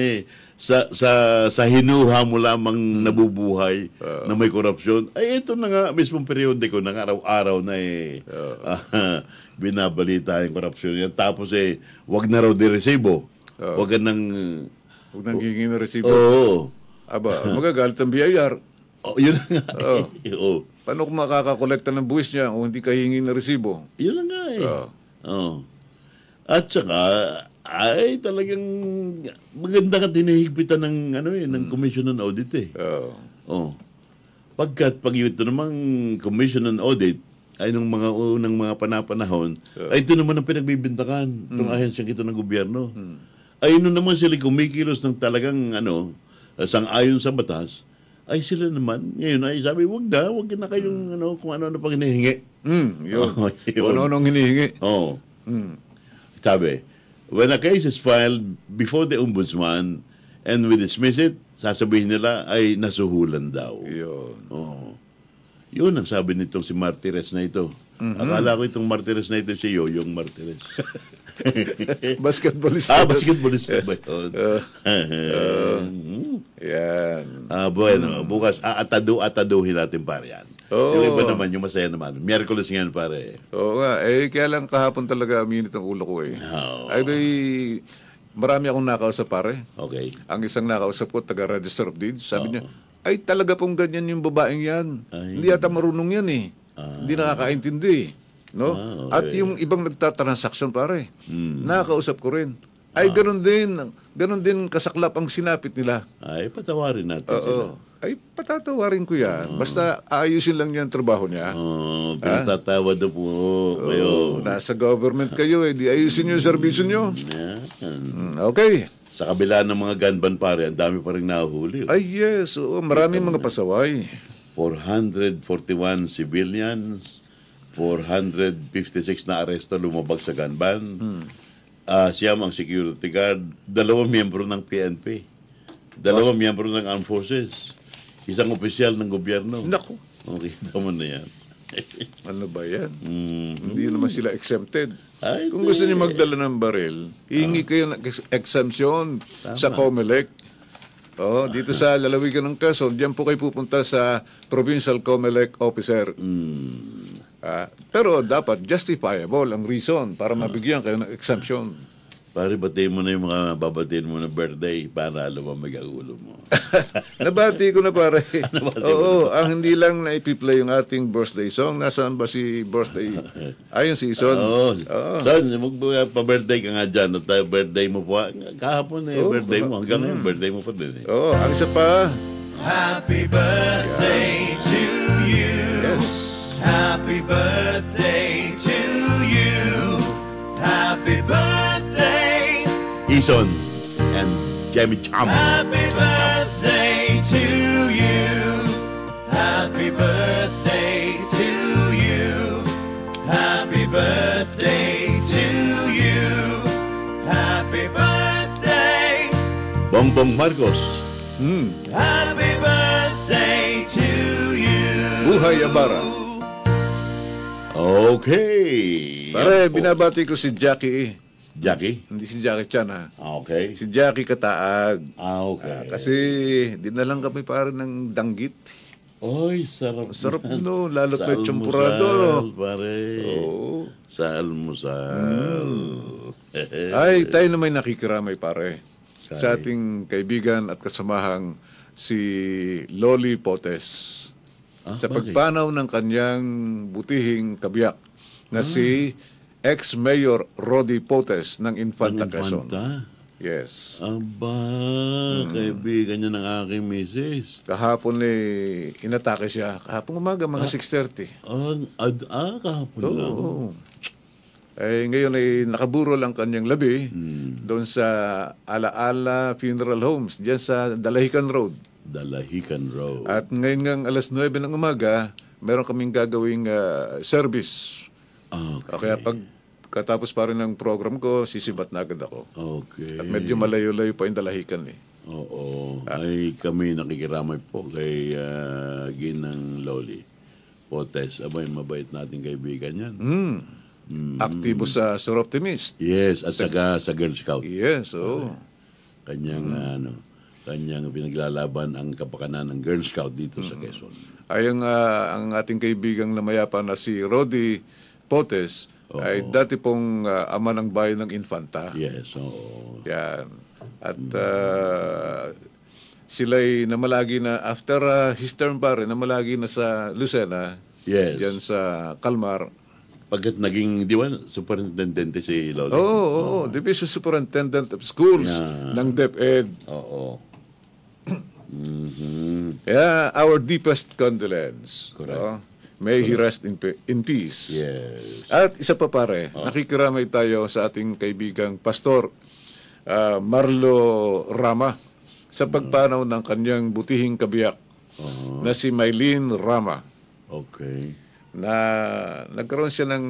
sa hinuha mo lamang nabubuhay na may korupsyon, ay ito na nga mismong periodiko ng araw-araw na binabalita yung korupsyon yan. Tapos wag na raw di-resibo. Wag nang hihingi na resibo. Aba, magagalit ang BIR. Yun na nga. Paano kung makakakolekta ng buwis niya kung hindi ka hihingi na resibo? Yun na nga At saka, ay talagang maganda ka tinihigpitan ng ng Commission on Audit Pagkat pag ito namang Commission on Audit ay nung mga unang mga panahon, ay ito naman ang pinagbibintakan itong ahensyang ito ng gobyerno. Ay nun naman sila kumikilos ng talagang sang-ayon sa batas, ay sila naman ngayon ay sabi, wag na kayong kung ano pang hinihingi. Yun. Ano hinihingi? Sabi, when a case is filed before the ombudsman and we dismiss it, sasabihin nila ay nasuhulan daw. Yun ang sabi nitong si Martirez na ito. Akala ko itong Martirez na ito si Yoyong Martirez. Basketballista. Basketballista ba yun? Yan. Bueno, bukas ataduhin natin pare yan. Oo. Yung iba naman, yung masaya naman. Miyerkules ngayon pare. Oo nga. Kaya lang kahapon talaga minit ang ulo ko eh. Oo. Ay, marami akong nakausap pare. Okay. Ang isang nakausap ko, taga-register of deeds, sabi niya, ay talaga pong ganyan yung babaeng yan. Ay. Hindi yata marunong yan eh. Hindi nakakaintindi. No? Okay. At yung ibang nagtatransaksyon pare, nakakausap ko rin. Ay, ganun din kasaklap ang sinapit nila. Ay, patawarin natin sila. Oo. Ay, patatawarin ko yan. Basta aayusin lang niya ang trabaho niya. Pinatatawa na po kayo. Nasa government kayo eh. Di ayusin niyo yung serbisyo niyo. Yan. Okay. Sa kabila ng mga gun ban pare, ang dami pa rin nahuhuli. Ay, yes. Oo, maraming mga pasaway. 441 civilians, 456 na aresto lumabag sa gun ban. Siyam ang security guard, 2 miyembro ng PNP, 2 miyembro ng Armed Forces, isang opisyal ng gobyerno. Naku. Okay, tama na yan. Ano ba yan? Hindi naman sila exempted. Ay, Kung gusto niyo magdala ng baril, hihingi kayo ng exemption sa COMELEC. Dito sa lalawigan ng Quezon, diyan po kayo pupunta sa Provincial COMELEC Officer. Pero dapat justifiable ang reason para mabigyan kayo ng exemption. Pare, batiin mo na yung mga babatiin mo na birthday para lumamig ang ulo mo. Nabati ko na pare. Nabati mo Oo, ang hindi lang na ipi-play yung ating birthday song. Nasaan ba si birthday? Ayun si Son. Oo. Son, pa-birthday ka nga dyan. At birthday mo po. Kahapon birthday mo. Hanggang ngayon, birthday mo pa din. Oo, ang isa pa. Happy birthday to you. Yes. Happy birthday to you. Happy birthday. Ison and Jamie Cham. Happy birthday to you. Happy birthday to you. Happy birthday to you. Happy birthday. Bongbong Marcos. Happy birthday to you. Buhay Abara. Okay. Pare, Yan po. binabati ko si Jackie. Jackie? Hindi si Jackie Chan ha. Okay. Si Jackie Kataag. Okay. Kasi dinalang kami pare ng danggit. Oy, sarap. Sarap yan. no, lalo't Sa may champurado, almusal, no? pare. Oo. Sa almusal. Ay, tayo na may nakikiramay pare. Sa ating kaibigan at kasamahang si Loli Potes. Sa bakit? pagpanaw ng kanyang butihing kabiyak na si ex-mayor Rodi Potes ng Infanta Quezon. Infanta? Yes. Aba, kaibigan niya ng aking misis. Kahapon inatake siya. Kahapon umaga, mga 6:30. Kahapon lang. Oo. Ngayon nakaburo lang kanyang labi doon sa Alaala Funeral Homes, diyan sa Dalahican Road. Dalahican Road. At ngayon ngang alas 9 ng umaga, meron kaming gagawing service. Okay. Kaya pagkatapos pa rin ng program ko, sisibat na agad ako. Okay. At medyo malayo-layo pa yung Dalahican eh. Oo. Ay kami nakikiramay po kay Ginang Loli Potes. Abay, mabait nating kaibigan yan. Aktibo sa Sur Optimist. Yes, at saka sa Girl Scout. Yes, oo. Kanyang kanyang pinaglalaban ang kapakanan ng Girl Scout dito sa Quezon. Ay ang ating kaibigang namayapa na si Rodi Potes ay dati pong ama ng bayan ng Infanta. Yes, oo. Yan. At sila'y namalagi na, after his term pare, namalagi na sa Lucena, Yes. diyan sa Calmar. Pagkat naging, di ba, superintendente si Lolo? Oo, Division Superintendent of Schools ng DepEd. Oo. Yeah, our deepest condolence. Correct. No? May he rest in peace. Yes. At isa pa pare, nakikiramay tayo sa ating kaibigang Pastor Marlo Rama sa pagpanaw ng kanyang butihing kabiyak na si Maylene Rama. Okay. Na nagkaroon siya ng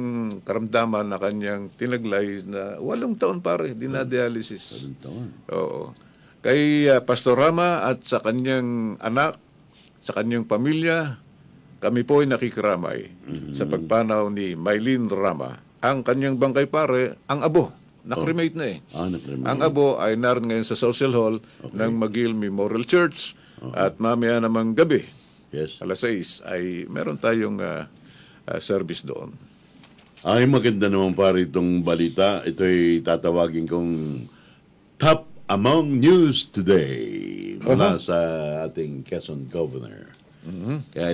karamdaman na kanyang tinaglay na 8 taon pare, dinadialysis. 8 taon. Oo. Kay Pastor Rama at sa kanyang anak, sa kanyang pamilya, kami po ay nakikiramay sa pagpanaw ni Maylene Rama. Ang kanyang bangkay pare, ang abo Nakremate na eh. Nakremate. Ang abo ay naroon ngayon sa Social Hall ng McGill Memorial Church. At mamaya namang gabi, Yes. alas 6, ay meron tayong service doon. Ay, maganda naman pare itong balita. Ito'y tatawagin kong Top Among News Today mula sa ating Quezon Governor. Kaya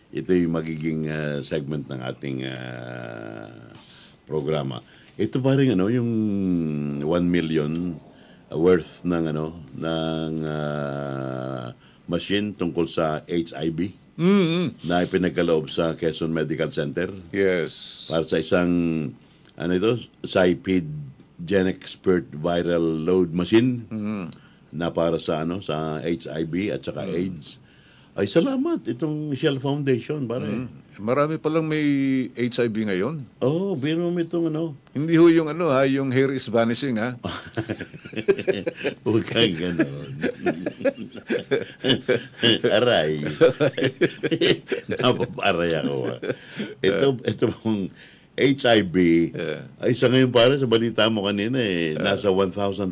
ito'y magiging segment ng ating programa. Ito pa rin yung 1 million worth ng machine tungkol sa HIV na ipinagkaloob sa Quezon Medical Center Yes. para sa isang Cypid Gen Expert Viral Load Machine na para sa sa HIV at saka AIDS. Ay salamat itong Shell Foundation pare. Marami palang may HIV ngayon. Biro mo itong Hindi ho yung yung hair is vanishing ha. Huwag kang gano'n. Aray. Napaparay ako. Ito pong HIV, ay sa ngayon para sa balita mo kanina nasa 1,518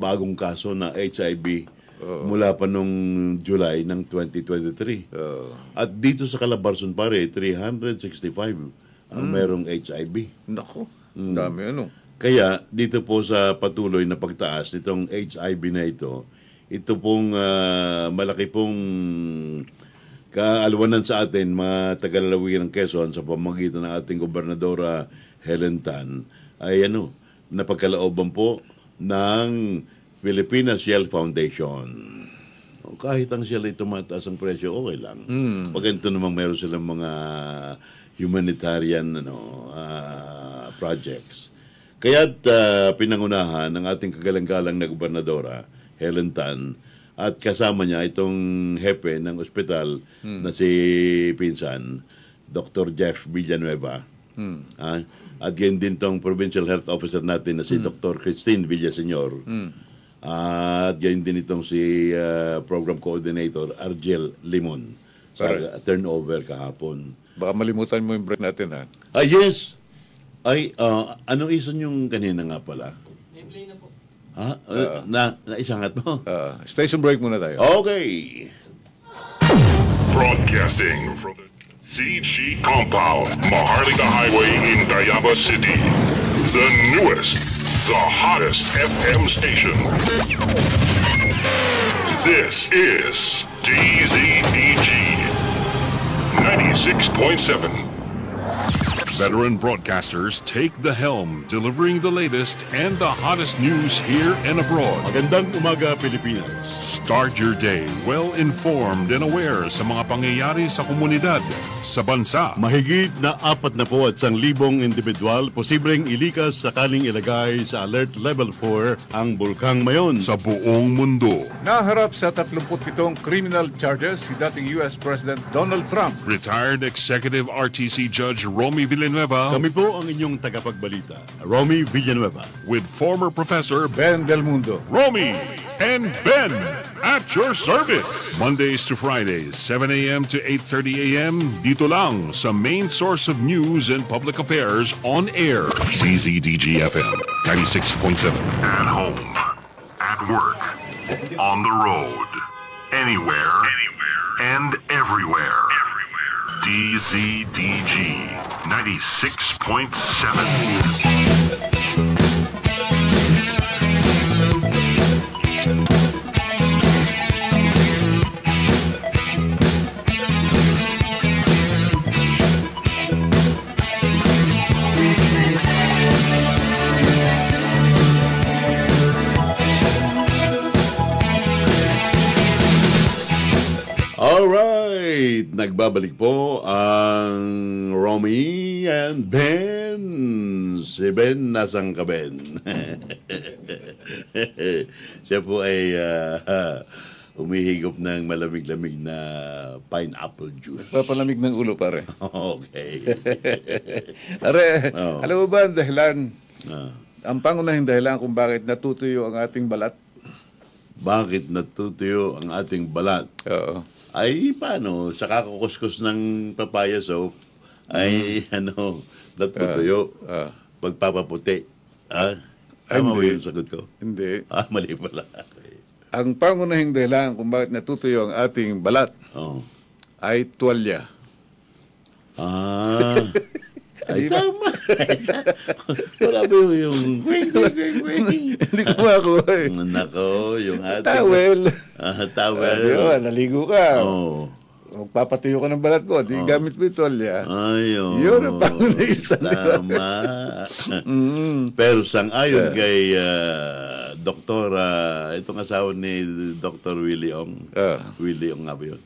bagong kaso na HIV mula pa nung July ng 2023. At dito sa Calabarzon pare, 365 ang merong HIV. Nako, dami Kaya dito po sa patuloy na pagtaas nitong HIV na ito pong malaki pong kaalwanan sa atin, mga taga-lalawigan ng Quezon sa pamamagitan ng ating gobernadora Helen Tan, ay napagkalooban po ng Philippine Shell Foundation. Kahit ang Shell ay tumataas ang presyo, okay lang. Pag ito namang meron silang mga humanitarian projects. Kaya't pinangunahan ng ating kagalang-galang na gobernadora, Helen Tan, at kasama niya itong hepe ng ospital na si Pinsan, Dr. Jeff Villanueva. At yan din tong Provincial Health Officer natin na si Dr. Christine Villaseñor. At yan din itong si Program Coordinator Argel Limon sa turnover kahapon. Baka malimutan mo yung break natin ha. Yes! Ay, anong ison yung kanina nga pala? Nameplay na po. Naisangat mo? Station break muna tayo. Okay. Broadcasting from the CG Compound, Maharlika Highway in Tayaba City. The newest, the hottest FM station. This is DZBG 96.7. Veteran broadcasters take the helm, delivering the latest and the hottest news here and abroad. Magandang umaga, Pilipinas. Start your day well-informed and aware sa mga pangyayari sa komunidad, sa bansa. Mahigit na 41,000 individual posibleng ilikas sakaling ilagay sa Alert Level 4 ang Bulkang Mayon. Sa buong mundo. Naharap sa 37 criminal charges si dating US President Donald Trump. Retired Executive RTC Judge Romy Villanueva. Kami po ang inyong tagapagbalita, Romy Villanueva. With former Professor Ben Del Mundo. Romy and Ben at your service. Mondays to Fridays, 7 a.m. to 8:30 a.m. Dito lang sa main source of news and public affairs on air. CZDG FM 96.7. At home, at work, on the road, anywhere, and everywhere. DZDG 96.7. Alright, nagbabalik po ang Romy and Ben. Si Ben, nasang ka Ben? Siya po ay umihigop ng malamig-lamig na pineapple juice. Papalamig ng ulo pare. Okay. Are, alam mo ba ang dahilan? Ang pangunahing dahilan kung bakit natutuyo ang ating balat? Bakit natutuyo ang ating balat? Oo. Ay, paano? Sa kakukuskus ng papaya soap, ay natutuyo. Pagpapaputi. Tama ba Hindi. yung sagot ko? Hindi. Mali pala. Ang pangunahing dahilan kung bakit natutuyo ang ating balat Oh. ay tuwalya. Ay, tama. Wala ba yung wing. Hindi ko makuha eh. Nako, yung ating... Towel. Towel. Di ba, naligo ka. Oh. Magpapatuyo ka ng balat mo, di gamit mo yung tuwalya. Ayun. Yun ang pangunahing dahilan. Tama. Pero sang-ayon kay Doktor, itong asawa ni Dr. Willie Ong. Willie Ong nga ba yun?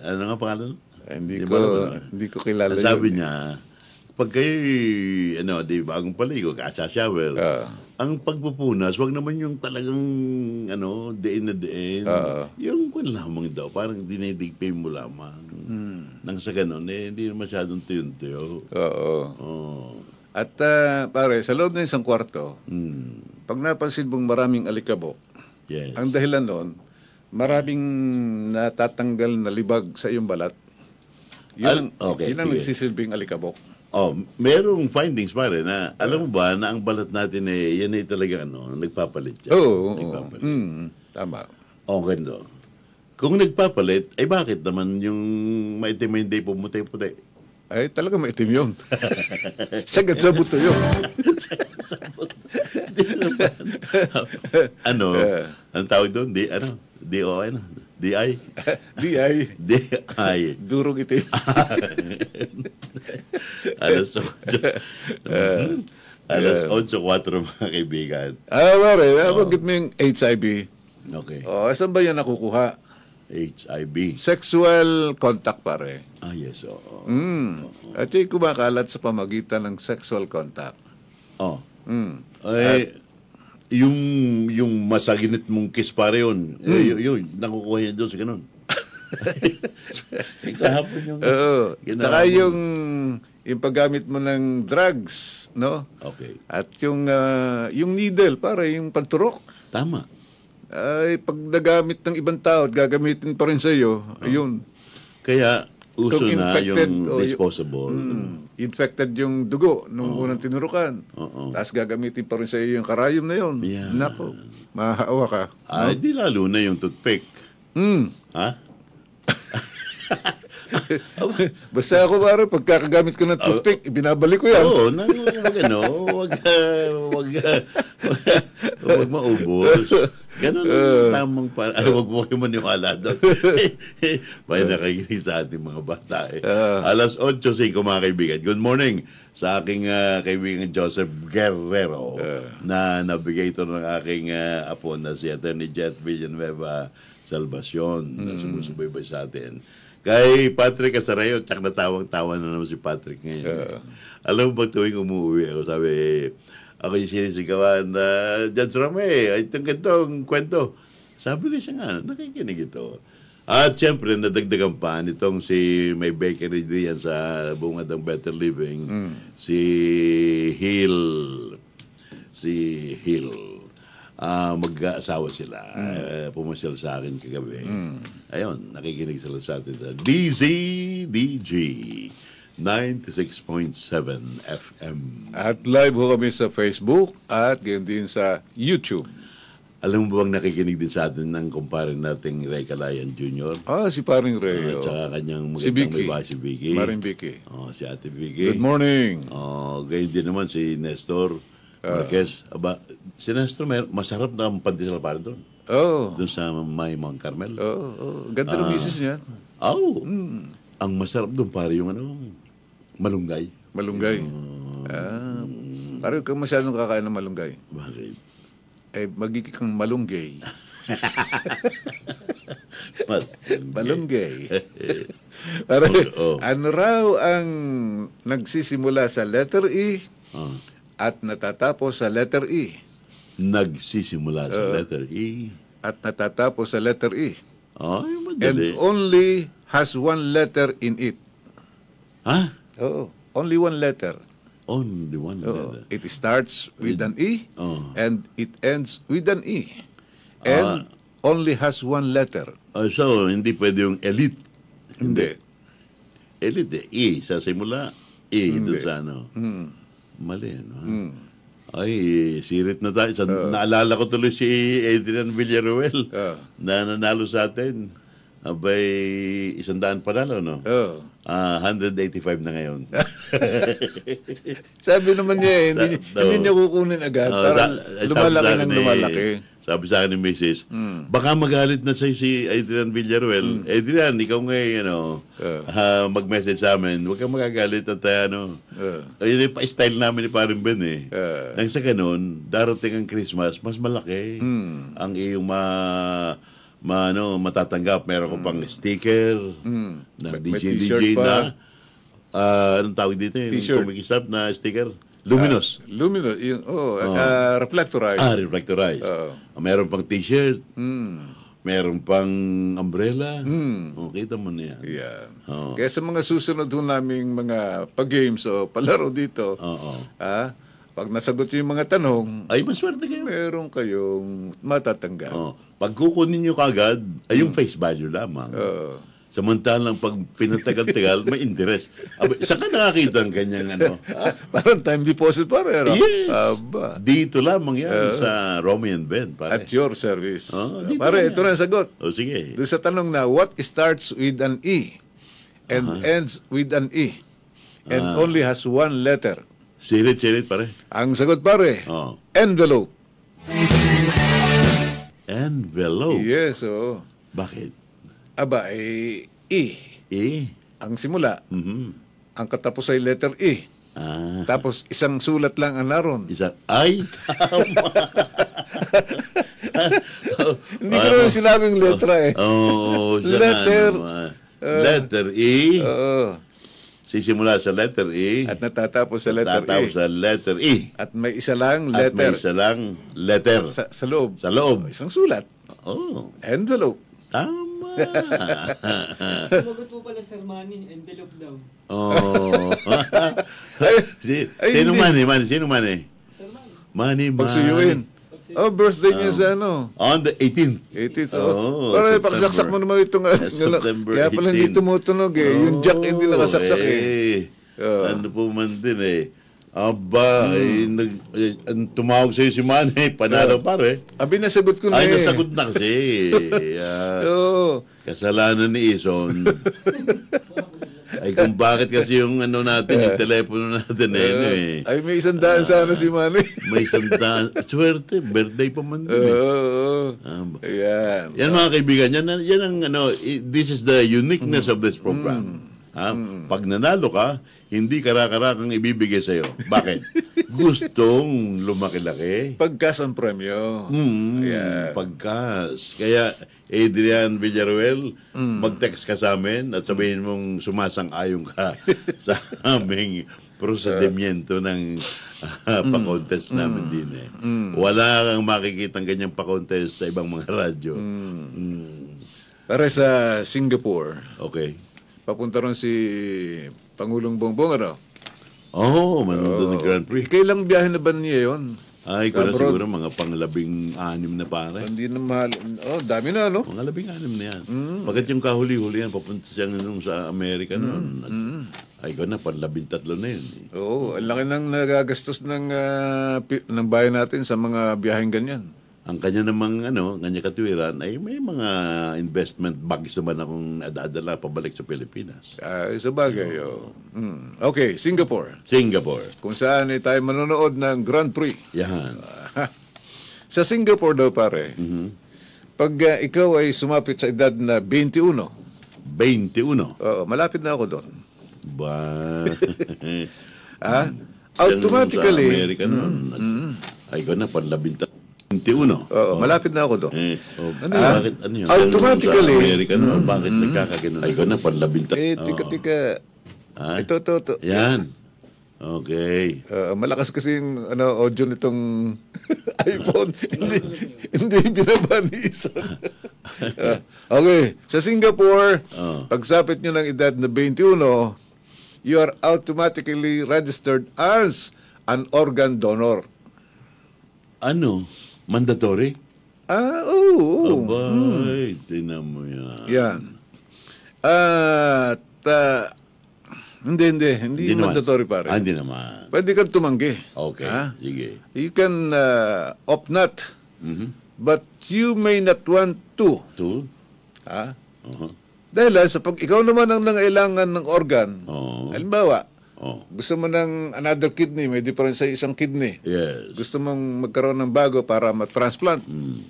Ano nga pangalan? Hindi Di ba alam mo? hindi ko kilala yun. Sabi niya, pag kayo, di bagong paligo, shower, ang pagpupunas, wag naman yung talagang, diin na diin. Yung kung lamang daw, parang dinidigpay mo lamang. Nang sa ganun, hindi na masyadong tuyo-tuyo. Oo. At pare, sa loob ng isang kwarto, pag napansin mong maraming alikabok, Yes. ang dahilan nun, maraming natatanggal na libag sa iyong balat. Yun ang Okay, sige. nagsisilbing alikabok. Merong findings pare na, alam mo ba na ang balat natin yan ay talaga nagpapalit yan. Oo. Nagpapalit. Tama. Okay no. Kung nagpapalit, ay bakit naman yung maitim hindi pumuti-puti? Ay, talaga maitim yun. Sagad sa buto yun. Ang tawag doon? D-O-I? D-I? D.I. D-I. Durog itim. Alas 8. Alas 8:04 mga kaibigan. Pare, nabanggit mo yung HIV. Okay. Saan ba yan nakukuha? HIV. Sexual contact, pare. Yes, oo. At yung kumakalat sa pamagitan ng sexual contact. Ay, yung masaginit mong kiss pare yun. Yun, nakukuha yan doon sa ganun. Kahapon yung... Saka yung paggamit mo ng drugs, no? Okay. At yung needle, pare, yung panturok. Tama. Ay, pag nagamit ng ibang tao at gagamitin pa rin sa iyo, ayun. Kaya, uso Kung na infected, yung disposable. Infected yung dugo nung unang tinurukan. Tapos gagamitin pa rin sa iyo yung karayom na yun. Yeah. Nako, mahahawa ka. Ay, di lalo na yung toothpick. Ha? Basta ako, pare, pagkakagamit ko ng toothpick, ibinabalik ko yan. Oo, wag maubos. Ganun lamang para. Wag mo kayo maniwala doon. May nakikinig sa ating mga bata. Alas 8:05 mga kaibigan. Good morning sa aking kaibigan Joseph Guerrero na nabigay ito ng aking apo na si Attorney Jet Villanueva Salvacion na sumusubaybay sa atin. Kay Patrick Casareo, tsak natawang-tawa na naman si Patrick ngayon. Alam mo ba tuwing umuwi ako, sabi, ako yung sinisigawan na, Judge Rame, itong gantong kwento. Sabi ko siya nga, nakikinig ito. At siyempre, nadagdagan pa nitong si may bakery diyan sa bungad ng Better Living, si Hill. Mag-asawa sila. Pumasyal sa akin kagabi. Ayun, nakikinig sila sa atin sa DZDG 96.7 FM. At live ho kami sa Facebook at gayon din sa YouTube. Alam mo bang nakikinig din sa atin ng kumpare nating Ray Calayan Jr.? Si Paring Ray. At saka kanyang Si magandang Vicky. may bahay, si Vicky. Maring Vicky. Si Ate Vicky. Good morning. Gayon din naman si Nestor Marquez. Si Nestor, masarap na ang pandesal para doon. Doon sa May Mount Carmel. Ganda ng misis niya. Ang masarap doon pare yung malunggay. Malunggay. Parang kang masyadong kakain ng malunggay. Bakit? Magiging kang malunggay. Malunggay. Parang, ano raw ang nagsisimula sa letter E at natatapos sa letter E? Nagsisimula sa letter E. At natatapos sa letter E. Ay, And madali. only has one letter in it. Ha? Only one letter. Only one letter. It starts with an E and it ends with an E. And only has one letter. So, hindi pwede yung elite. Hindi. Elite. E sa simula. E doon sa ano. Mali, ano? Ay, sirit na tayo. Naalala ko tuloy si Adrian Villaruel na nanalo sa atin. Abay, 100 panalo, no? 185 na ngayon. Sabi naman niya, hindi niya kukunin agad. Parang lumalaki ng lumalaki. Sabi sa akin ni Mrs., baka magalit na sa'yo si Adrian Villaruel. Adrian, ikaw ngayon, mag-message sa amin. Huwag kang magagalit at yun yung pa-style namin ni Paring Ben eh. Nang sa ganun, darating ang Christmas, mas malaki ang iyong matatanggap. Meron ko pang sticker na DJ na anong tawag dito yung kumikisap na sticker? Luminous. Luminous. Reflectorized. Reflectorized. Meron pang t-shirt. Meron pang umbrella. Kita mo na yan. Yeah. Kaya sa mga susunod ho naming mga pag-games o palaro dito, pag nasagot yung mga tanong, ay maswerte kayo. Meron kayong matatanggap. Pag kukunin nyo kagad, ay yung face value lamang. Samantalang pag pinatagal-tagal, may interest. Saan ka nakakita ang kanyang Parang time deposit pare. Yes. Dito lamang yan sa Romy and Ben. Pare. At your service. Pare, ito na ang sagot. Sige. Doon sa tanong na, what starts with an E and ends with an E and only has one letter? Sirit, pare. Ang sagot, pare, envelope. Envelope? Yes, Bakit? Aba, E. E? Ang simula. Ang katapos ay letter E. Tapos isang sulat lang ang naroon. Ay, tama. Hindi ko naman sinabing letra eh. Letter E. Sisimula sa letter E. At natatapos sa letter E. At may isa lang letter. Sa loob. Sa loob. Isang sulat. Envelope. Tama. Sumagot po pala Sir Manny, envelope daw. Sino Manny? Sino Manny? Sir Manny. Manny. Pagsuyuin. Birthday niya sa On the 18th. 18th. Para pakasaksak mo naman itong kaya pala hindi tumutunog eh. Yung jack hindi nakasaksak eh. Ano po man din eh. Aba, tumawag sa'yo si Manny, panalo pare. Abi, nasagot ko na Ay, nasagot na kasi. Kasalanan ni Ison. Ay, kung bakit kasi yung natin, yung telepono natin eh. Ay, may 100 sana si Manny. May 100. Swerte, birthday pa man din. Ayan. Yan mga kaibigan, yan ang this is the uniqueness of this program. Pag nanalo ka, hindi kararakang ibibigay sa'yo. Bakit? Gustong lumaki-laki. Pagkas ang premyo. Pagkas. Kaya, Adrian Villaruel, mag-text ka sa amin at sabihin mong sumasang-ayon ka sa aming prosedimiento ng pa-contest namin din eh. Wala kang makikitang ganyang pa-contest sa ibang mga radyo. Para sa Singapore. Okay. Papunta ron si Pangulong Bongbong, manunod ng Grand Prix. Kailang biyahe na ba niya yun? Ay, ko na siguro mga pang-labing-6 na pare. Hindi na mahal. Dami na, no? Mga 16 na yan. Pagkat yung kahuli-huli yan, papunta siya sa Amerika noon. Ay, ko na, pang-13 na yun. Ang laki nang nagagastos ng bayan natin sa mga biyaheng ganyan. Ang kanya namang kanya katwiran ay may mga investment bags naman akong nadadala pabalik sa Pilipinas. Sa bagay. Okay, Singapore. Kung saan tayo manonood ng Grand Prix. Yan. Sa Singapore daw pare, pag ikaw ay sumapit sa edad na 21. Malapit na ako doon. Automatically. Sa Amerika noon. Ay ko na, panlabinta. 21. Malapit na ako doon. Bakit yun? Automatically. Sa Amerika noon, bakit nagkakaganoon? Ay ko na, panlabinta. Tika. Ito. Yan. Okay. Malakas kasi yung audio nitong iPhone. hindi binaba ni isa. Okay. Sa Singapore, pagsapit nyo ng edad na 21, you are automatically registered as an organ donor. Mandatory? Oo. Abay, tinan mo yan. Yan. At Hindi naman. mandatory pare. Hindi naman. Pwede kang tumanggi. Okay, Ha? sige. You can opt not, Mhm. but you may not want to. Two? Ha? Uh-huh. Dahil sa pag ikaw naman ang nangailangan ng organ, Oo. halimbawa, Oh. gusto mo ng another kidney, may difference sa isang kidney. Yes. Gusto mong magkaroon ng bago para ma-transplant. Hmm.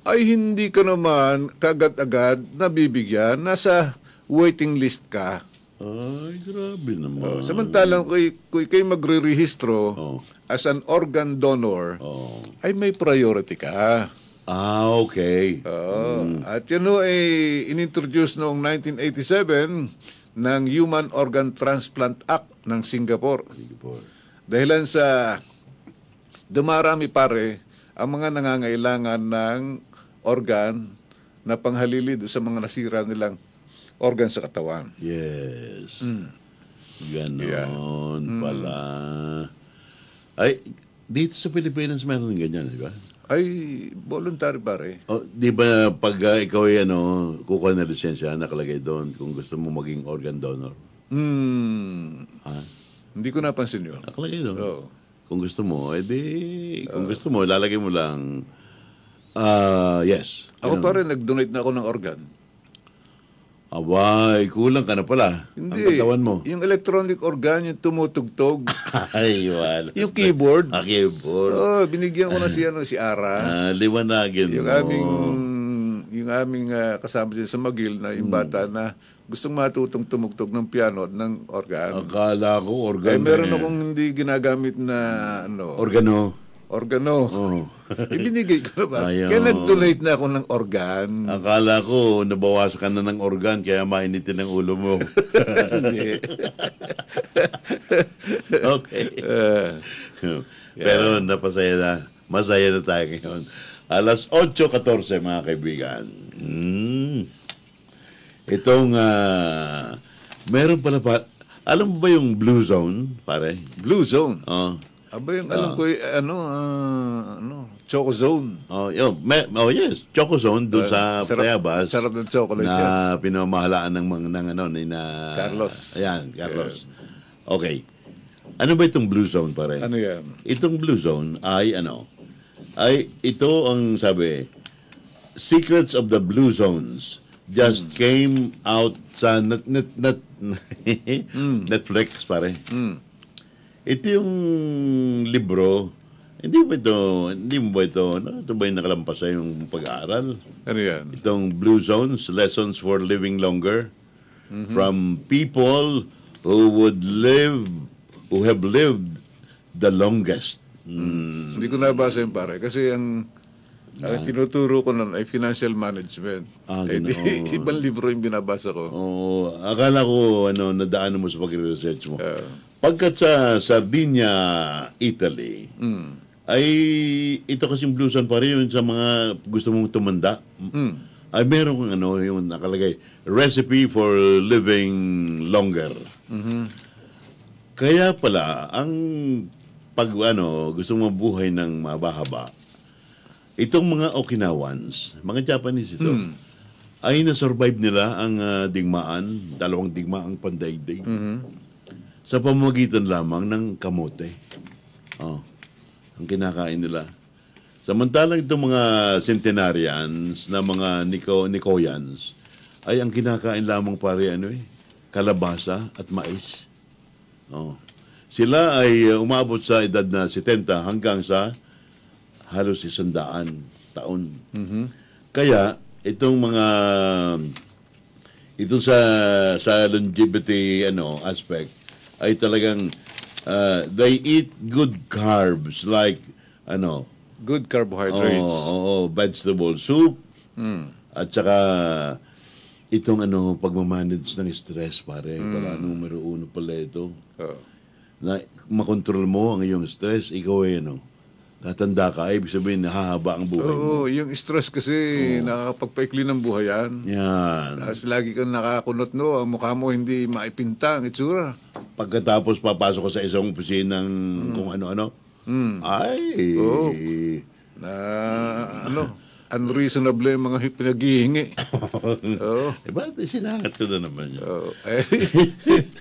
Ay hindi ka naman kagad-agad nabibigyan, nasa waiting list ka. Ay, grabe naman. Samantalang kung kayo magre-rehistro Oh. as an organ donor, Oh. ay may priority ka. Okay. At yun ho ay inintroduce noong 1987 ng Human Organ Transplant Act ng Singapore. Dahilan sa dumarami pare ang mga nangangailangan ng organ na panghalili doon sa mga nasira nilang organ sa katawan. Yes. Ganon pala. Ay, dito sa Pilipinas meron ng ganyan, di ba? Ay, voluntary pare. Oh, di ba pag ikaw ay kukuha na lisensya, nakalagay doon kung gusto mo maging organ donor? Ha? Hindi ko napansin yun. Nakalagay doon. Oo. Kung gusto mo, kung gusto mo, lalagay mo lang, yes. Ako pare, nag-donate na ako ng organ. Abay, kulang ka na pala. Hindi. Ang katawan mo. Yung electronic organ, yung tumutugtog. Ay, wala. Yung keyboard. Keyboard. Oh, binigyan ko na si Ara. Liwanagin Yung mo. aming kasama dyan sa Magil na yung bata na gustong matutong tumugtog ng piano at ng organ. Akala ko organ. Meron akong hindi ginagamit na Organo. organo. Ibinigay ko na ba? Ayaw. Kaya nag-donate na ako ng organ. Akala ko nabawasan ka na ng organ kaya mainitin ang ulo mo. Hindi. Okay. Pero napasaya na. Masaya na tayo ngayon. Alas 8:14 mga kaibigan. Itong meron pala alam mo ba yung Blue Zone, pare? Blue Zone. Oh. Aba yung alam ko Choco Zone. Yes, Choco Zone doon sa sarap- Tayabas. sarap ng chocolate na pinamahalaan ng ni Carlos. Ayan, Carlos. Okay. Ano ba itong Blue Zone, pare? Ano yan? Itong Blue Zone ay ito ang sabi, Secrets of the Blue Zones just came out sa Netflix, pare. Ito yung libro. Hindi mo ba ito yung nakalampas sa yung pag-aaral? Ano yan? Itong Blue Zones, Lessons for Living Longer, from people who have lived the longest. Hindi ko nabasa yun pare. Kasi ang tinuturo ko nun ay financial management. Ibang libro yung binabasa ko. Akala ko nadaanan mo sa pag-research mo. Pagkat sa Sardinia, Italy, ay ito kasing Blue Zone pa rin yun sa mga gusto mong tumanda. Ay meron kang yung nakalagay, Recipe for Living Longer. Kaya pala, ang pag gusto mong buhay ng mabahaba, itong mga Okinawans, mga Japanese ito, ay na-survive nila ang digmaan, 2 digmaang pandaigdig, sa pamamagitan lamang ng kamote. Ang kinakain nila. Samantalang itong mga centenarians na mga Nicoyans, ay ang kinakain lamang pare kalabasa at mais. Sila ay umabot sa edad na 70 hanggang sa halos 100 taon. Kaya itong sa longevity aspect ay talagang they eat good carbs like good carbohydrates. Vegetable soup. At saka itong pagmamanage ng stress pare, para numero 1 pala ito. Na makontrol mo ang iyong stress, ikaw ay tatanda ka, ibig sabihin nahahaba ang buhay mo. Yung stress kasi nakakapagpaikli ng buhay yan. Yan. Tapos lagi kang nakakunot ang mukha mo hindi maipinta ang itsura. Pagkatapos papasok ka sa isang opisina ng kung ano-ano, unreasonable yung mga pinaghihingi. Oo. Ba't sinangat ko na naman yun? Oo.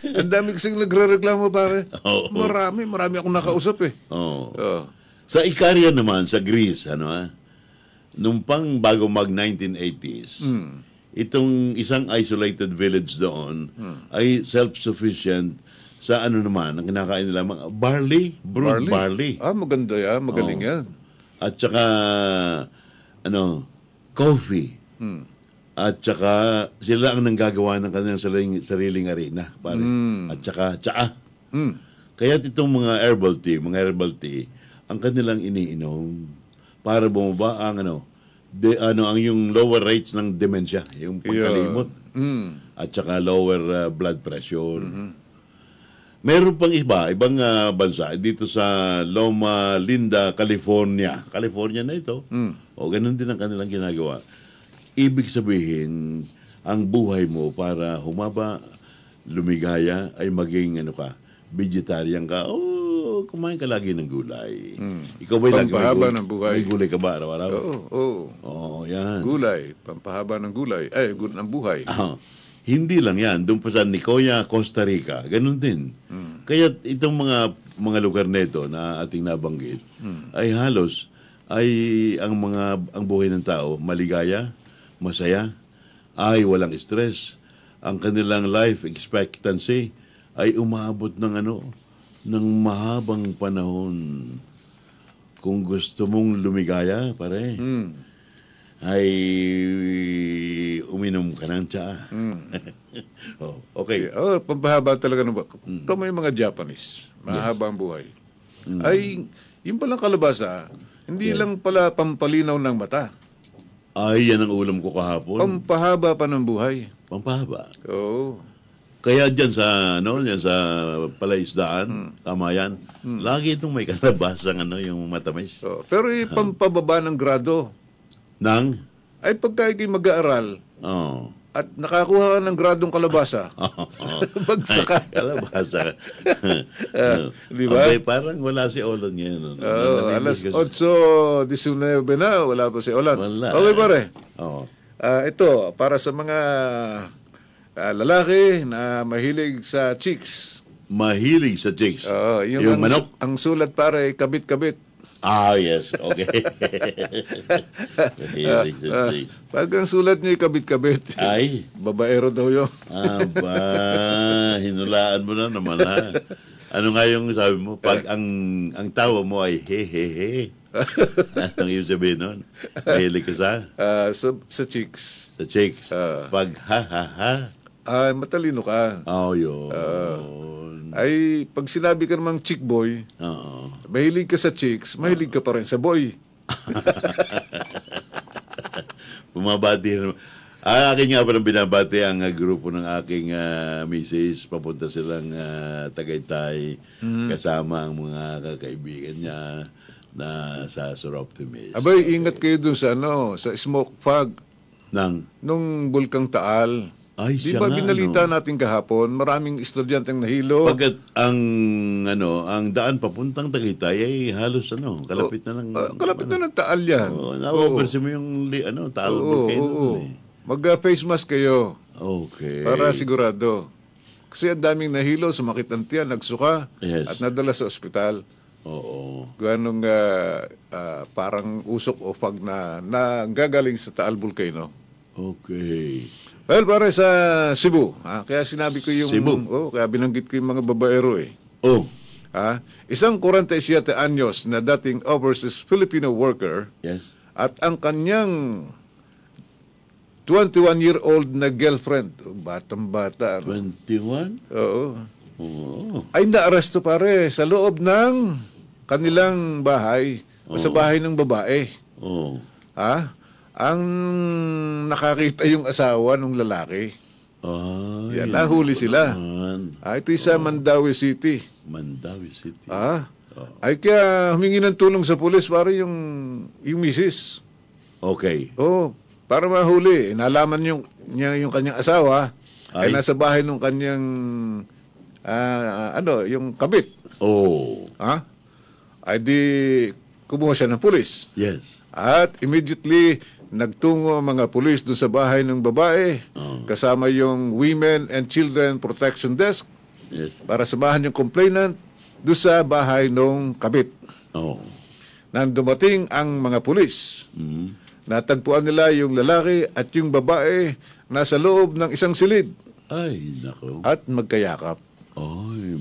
Ang dami kasing nagre-reklamo, pare. Oo. Marami akong nakausap eh. Oo. Oo. Sa Icaria naman, sa Greece, nung pang bago mag-1980s, itong isang isolated village doon ay self-sufficient sa naman, ang kinakain nila, mga brewed barley. Maganda yan. Magaling yan. At saka, coffee. At saka, sila ang nanggagawa ng kanilang sariling arena. Pare. At saka, tsaa. Kaya itong mga herbal tea, ang kanilang iniinom para bumaba ang ang yung lower rates ng dementia, yung pagkalimot. At saka lower blood pressure. Meron pang ibang bansa dito sa Loma Linda, California. California na ito. O ganun din ang kanilang ginagawa. Ibig sabihin, ang buhay mo para humaba, lumigaya, ay maging vegetarian ka. Kumain ka lagi ng gulay. Ikaw ba'y lagi pampahaba ng buhay? May gulay ka ba araw-araw? Oo. Yan. Gulay. Pampahaba ng gulay. Ng buhay. Hindi lang yan. Doon pa sa Nicoya, Costa Rica. Ganun din. Kaya itong mga lugar na ito na ating nabanggit ay halos ang buhay ng tao maligaya, masaya, ay walang stress. Ang kanilang life expectancy ay umabot ng mahabang panahon. Kung gusto mong lumigaya, pare, ay uminom ka ng tsaa. Okay. Pampahaba talaga ng buhay. Ito may mga Japanese. Mahaba ang buhay. Ay, yung palang kalabasa, hindi lang pala pampalinaw ng mata. Ay, yan ang ulam ko kahapon. Pampahaba pa ng buhay. Pampahaba. Oo. Kaya dyan sa palaisdaan, tama yan. Lagi itong may kalabasang yung matamis. Pero pampababa ng grado. Ay pagka ikay mag-aaral at nakakuha ka ng gradong kalabasa, bagsakan. Kalabasa. Di ba? Okay, parang wala si Olan ngayon. Alas 8:19 na, wala pa si Olan. Wala. Okay, pare. Ito, para sa mga lalaki na mahilig sa chicks. Mahilig sa chicks? Yung manok? Ang sulat, pare, kabit-kabit. Yes. Okay. Mahilig sa chicks. Pag ang sulat niya kabit-kabit, ay, babaero daw yun. Hinulaan mo na naman, ha? Ano nga yung sabi mo? Pag ang tawa mo ay he. Anong ibig sabihin nun? Mahilig ka sa chicks. Sa chicks. Pag ha. Matalino ka. Yun. Ay, pag sinabi ka namang chick boy, mahilig ka sa chicks, mahilig ka pa rin sa boy. Bumabati naman. Akin nga palang binabati ang grupo ng aking misis. Papunta silang Tagaytay kasama ang mga kakaibigan niya na sa Sur Optimist. Abay, ingat kayo dun sa sa smoke fog nung Bulkang Taal. Ay, di ba binalita natin kahapon, maraming estudyanteng nahilo. Pagkat ang daan papuntang Tagaytay ay halos kalapit na ng kalapit na ng Taal yan. Na-oversee mo yung Taal volcano. Mag-face mask kayo. Okay. Para sigurado. Kasi ang daming nahilo, sumakit ang tiyan, nagsuka, at nadala sa ospital. Oo. Ganong parang usok o fog na gagaling sa Taal Volcano. Okay. Well, para sa Cebu. Kaya sinabi ko yung... Cebu? Kaya binanggit ko yung mga babaero eh. Isang 47 anyos na dating overseas Filipino worker. Yes. At ang kanyang 21-year-old na girlfriend. Batang-bata. 21? Oo. Ay naaresto pare sa loob ng kanilang bahay. O sa bahay ng babae. Ang nakakita yung asawa ng lalaki. Yan, nahuli sila. Ito sa Mandawi City. Mandawi City. Ay kaya humingi ng tulong sa pulis para yung misis. Okay. Para mahuli. Nalaman yung kanyang asawa ay nasa bahay ng kanyang yung kabit. Ay di kumuha siya ng pulis. Yes. At immediately nagtungo ang mga pulis doon sa bahay ng babae, kasama yung Women and Children Protection Desk, Yes. para samahan yung complainant doon sa bahay ng kabit. Oh. Nang dumating ang mga pulis, natagpuan nila yung lalaki at yung babae nasa loob ng isang silid Ay, nako. at magkayakap. Ay,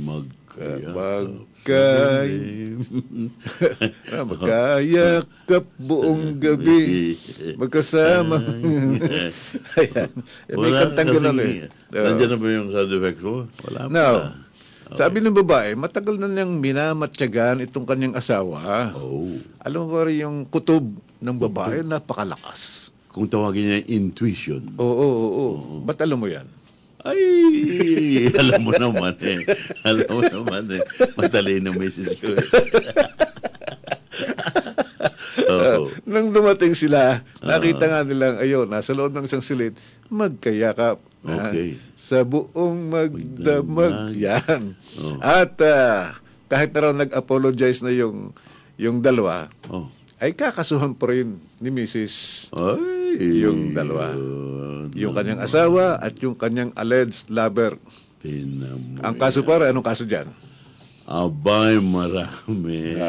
Magkayakap buong gabi, magkasama. Ayan. May kantang gano'n eh. Nandiyan na ba yung sound effects mo? Wala pa. Now, sabi ng babae, matagal na niyang minamatyagan itong kanyang asawa. Oh. Alam mo ba rin yung kutob ng babae, napakalakas. Kung tawagin niya intuition. Oo. Ba't alam mo yan? Ay, alam mo naman eh. Alam mo naman eh. Matalino misis ko eh. Oo. Nang dumating sila, nakita nga nilang, ayun, nasa loob ng isang silid, magkayakap. Okay. Sa buong magdamag. Yan. Oh. At kahit na raw nag-apologize na yung dalawa, Oh. ay kakasuhan pa rin ni Mrs. Ay, yung dalawa. Yung kanyang asawa at yung kanyang alleged lover. Ang kaso pare, anong kaso dyan? Abay, marami.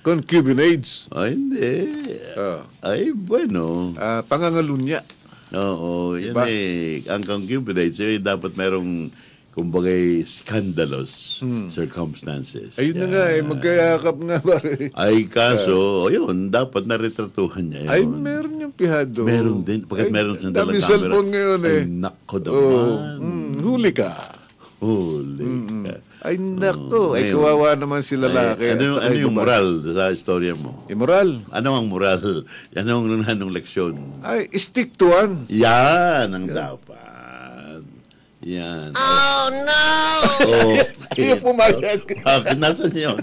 Concubinage. Ay, hindi. Ay, bueno. Pangangalunya. Oo, yan Diba? Ang concubinage, dapat merong, kumbagay, scandalous circumstances. Ayun na nga magkayakap nga pare. Ay, kaso, yun, dapat naretratuhan niya yun. Ay, meron yung pihado. Meron din. Pagkat meron siyang dalang daming camera. cellphone ngayon eh. Ay, nako naman. Huli ka. Huli ka. Ay, nako. Ay, kawawa naman si lalaki. Ano yung moral sa istorya mo? Moral? Ano ang moral? Yan ang leksyon. Ay, stick to one. Yan ang dapat. Yan. Oh, no! Okay. Ayaw pumayag. Nasaan yun?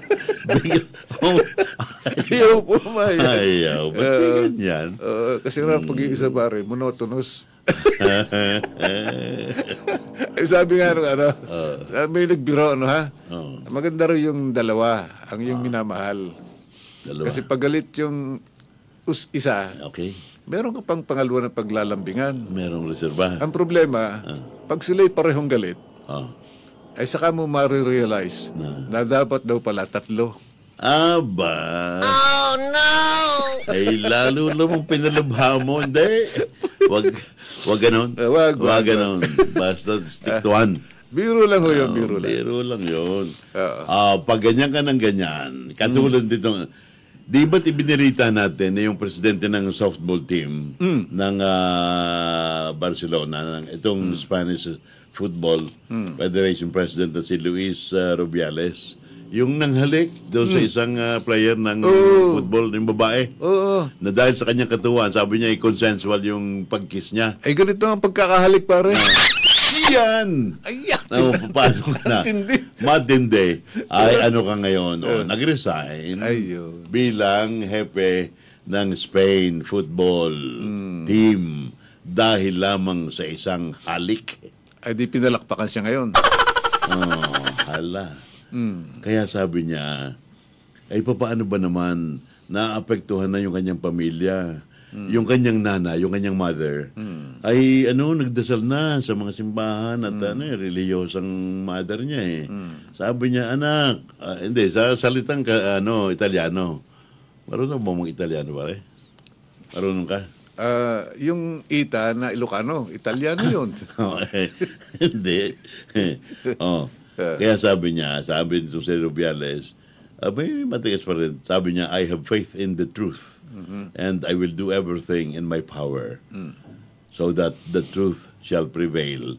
Ayaw pumayag. Ayaw. Ba't ganyan? Kasi nga pag-iisa pare, monotonous. Sabi nga may nagbiro, maganda rin yung dalawa, ang yung minamahal. Dalawa. Kasi pagalit yung isa, okay, meron ka pang pangalawa na paglalambingan. Merong reserva. Ang problema, pag sila'y parehong galit, ay saka mo marirealize na dapat daw pala 3. Aba. Oh, no! Ay, lalo namang pinalabha mo. Hindi. Wag ganon. Wag ganon. Basta stick to one. Biro lang ho yun, biro lang. Biro lang yun. Pag ganyan ka ng ganyan, katulad dito, di ba't ibinilita natin na yung presidente ng softball team ng Barcelona, itong Spanish Football Federation President na si Luis Rubiales, yung nanghalik doon sa isang player ng football, ng babae, na dahil sa kanyang katuwaan, sabi niya, consensual yung pag-kiss niya. Ay, ganito ang pagkakahalik, pare. Yan! Paano ka na? Matindi. Ay, ano ka ngayon? Nag-resign bilang hepe ng Spain football team dahil lamang sa isang halik. Ay, di pinalakpakan siya ngayon. Hala. Kaya sabi niya, ay papaano ba naman naapektuhan na yung kanyang pamilya, yung kanyang nana, yung kanyang mother, ay nagdasal na sa mga simbahan at reliyosang mother niya eh. Sabi niya, anak, hindi, sa salitang Italiano. Marunong ba mong Italiano ba eh? Marunong ka? Yung ita na Ilocano, Italiano yun. Hindi. Kaya sabi nito si Rubiales, may matigas pa rin. Sabi niya, I have faith in the truth and I will do everything in my power so that the truth shall prevail.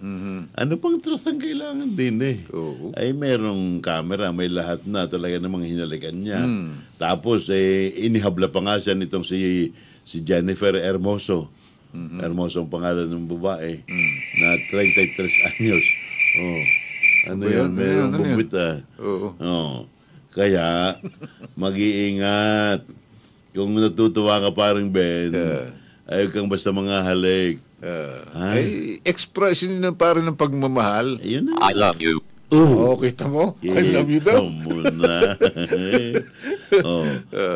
Ano pang trust ang kailangan din eh? Ay merong camera, may lahat na talaga namang hinalikan niya. Tapos inihabla pa nga siya nitong si Jennifer Hermoso. Hermoso ang pangalan ng babae na 33 anyos. Ano yun? Merong bubit Kaya, mag-iingat. Kung natutuwa ka parang Ben, ayaw kang basta mga halik. Ay, expression na parang ng pagmamahal. Ayun na. I love you. Kita mo? I love you daw. Muna. Oh.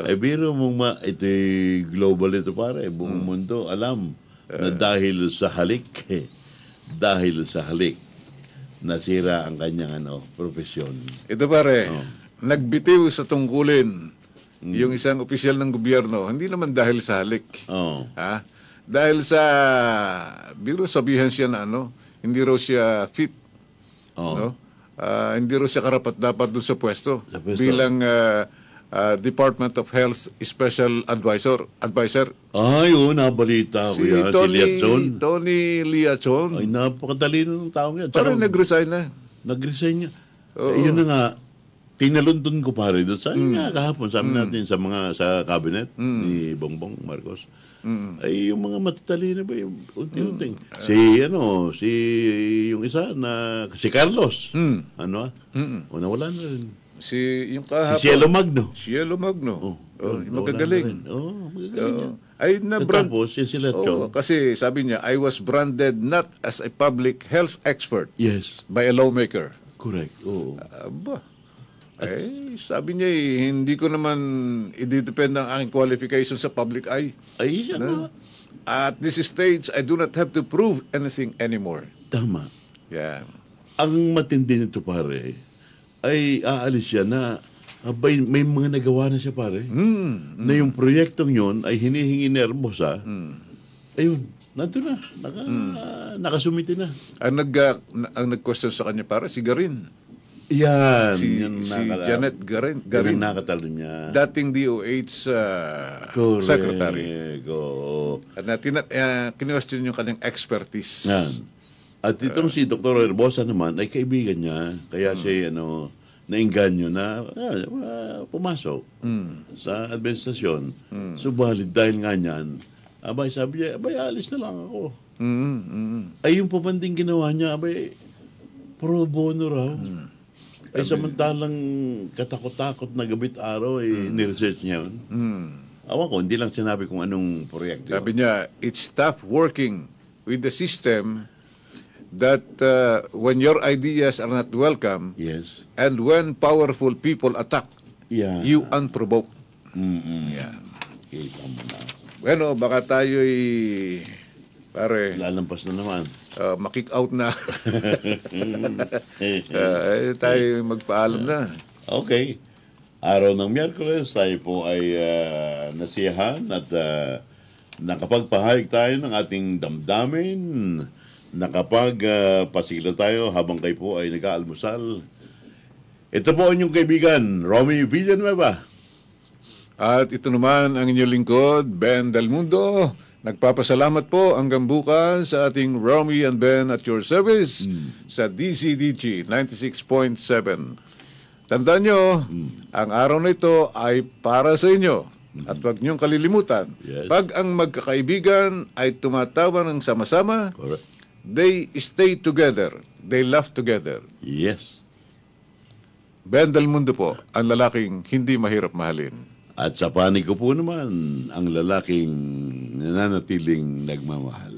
Ay biro mong ito'y global ito pare, buong mundo alam na dahil sa halik, nasira ang kanyang profesyon. Ito pare, nagbitiw sa tungkulin yung isang opisyal ng gobyerno, hindi naman dahil sa halik. Ha? Dahil sa, biro sabihan siya na hindi raw siya fit. No? Hindi raw siya karapat-dapat doon sa pwesto. Bilang Department of Health Special Advisor. Ay, nabalita ko yan. Si Liazon. Tony Liazon. Ay, napakadalino ng taong yan. Parang nag-resign na. Nag-resign niya. Yun na nga, tinalunton ko pare doon. Sabi nga kahapon, sabi natin sa cabinet ni Bongbong Marcos. Ay, yung mga matatalino ba, yung unti-unting. Yung isa na, si Carlos. Nawala na rin. Yung kahapon. Si Cielo Magno. Yung magagaling. Magagaling. Ay, tapos, yun sila, kasi sabi niya, I was branded not as a public health expert. Yes. By a lawmaker. Correct. Sabi niya hindi ko naman i-depend ang aking qualification sa public eye. Ay, siya nga. At this stage, I do not have to prove anything anymore. Tama. Yeah. Ang matindi nito pare, ay aalis siya na may mga nagawa na siya pare. Na yung proyektong yun ay hinihingi nervos ayun, nandun na. Nakasumiti na. Ang nag-question sa kanya pare, si Garin. Yan. Si Janet Garin. Garin nakatalo niya. Dating DOH secretary. At kinwestiyon yung kanyang expertise. Yan. At itong si Dr. Herbosa naman ay kaibigan niya. Kaya siya nainganyo na pumasok sa administrasyon. Subalit dahil nga niyan, sabi niya, alis na lang ako. Ay yung pamanding ginawa niya, pro bono raw. Ay samantalang katakot-takot na gabit araw, niresearch niya yun. Awan ko, hindi lang sinabi kung anong proyekto. Sabi niya, it's tough working with the system that when your ideas are not welcome, yes, and when powerful people attack, you unprovoked. Yan. Kita mo na. Bueno, baka tayo'y pare, lalampas na naman. Makick out na. Tayo magpaalam na. Okay. Araw ng Miyerkules, tayo po ay nasiyahan at nakapagpahayag tayo ng ating damdamin. Nakapagpasigla tayo habang kayo po ay nag-aalmusal. Ito po ang inyong kaibigan, Romy Villanueva. At ito naman ang inyong lingkod, Ben Del Mundo. Nagpapasalamat po hanggang bukas sa ating Romy and Ben at your service sa DCDG 96.7. Tandaan nyo, ang araw na ito ay para sa inyo. At huwag niyong kalilimutan, pag ang magkakaibigan ay tumatawa ng sama-sama, they stay together, they laugh together. Yes. Ben Del Mundo po, ang lalaking hindi mahirap mahalin. At sa panig ko po naman, ang lalaking nananatiling nagmamahal.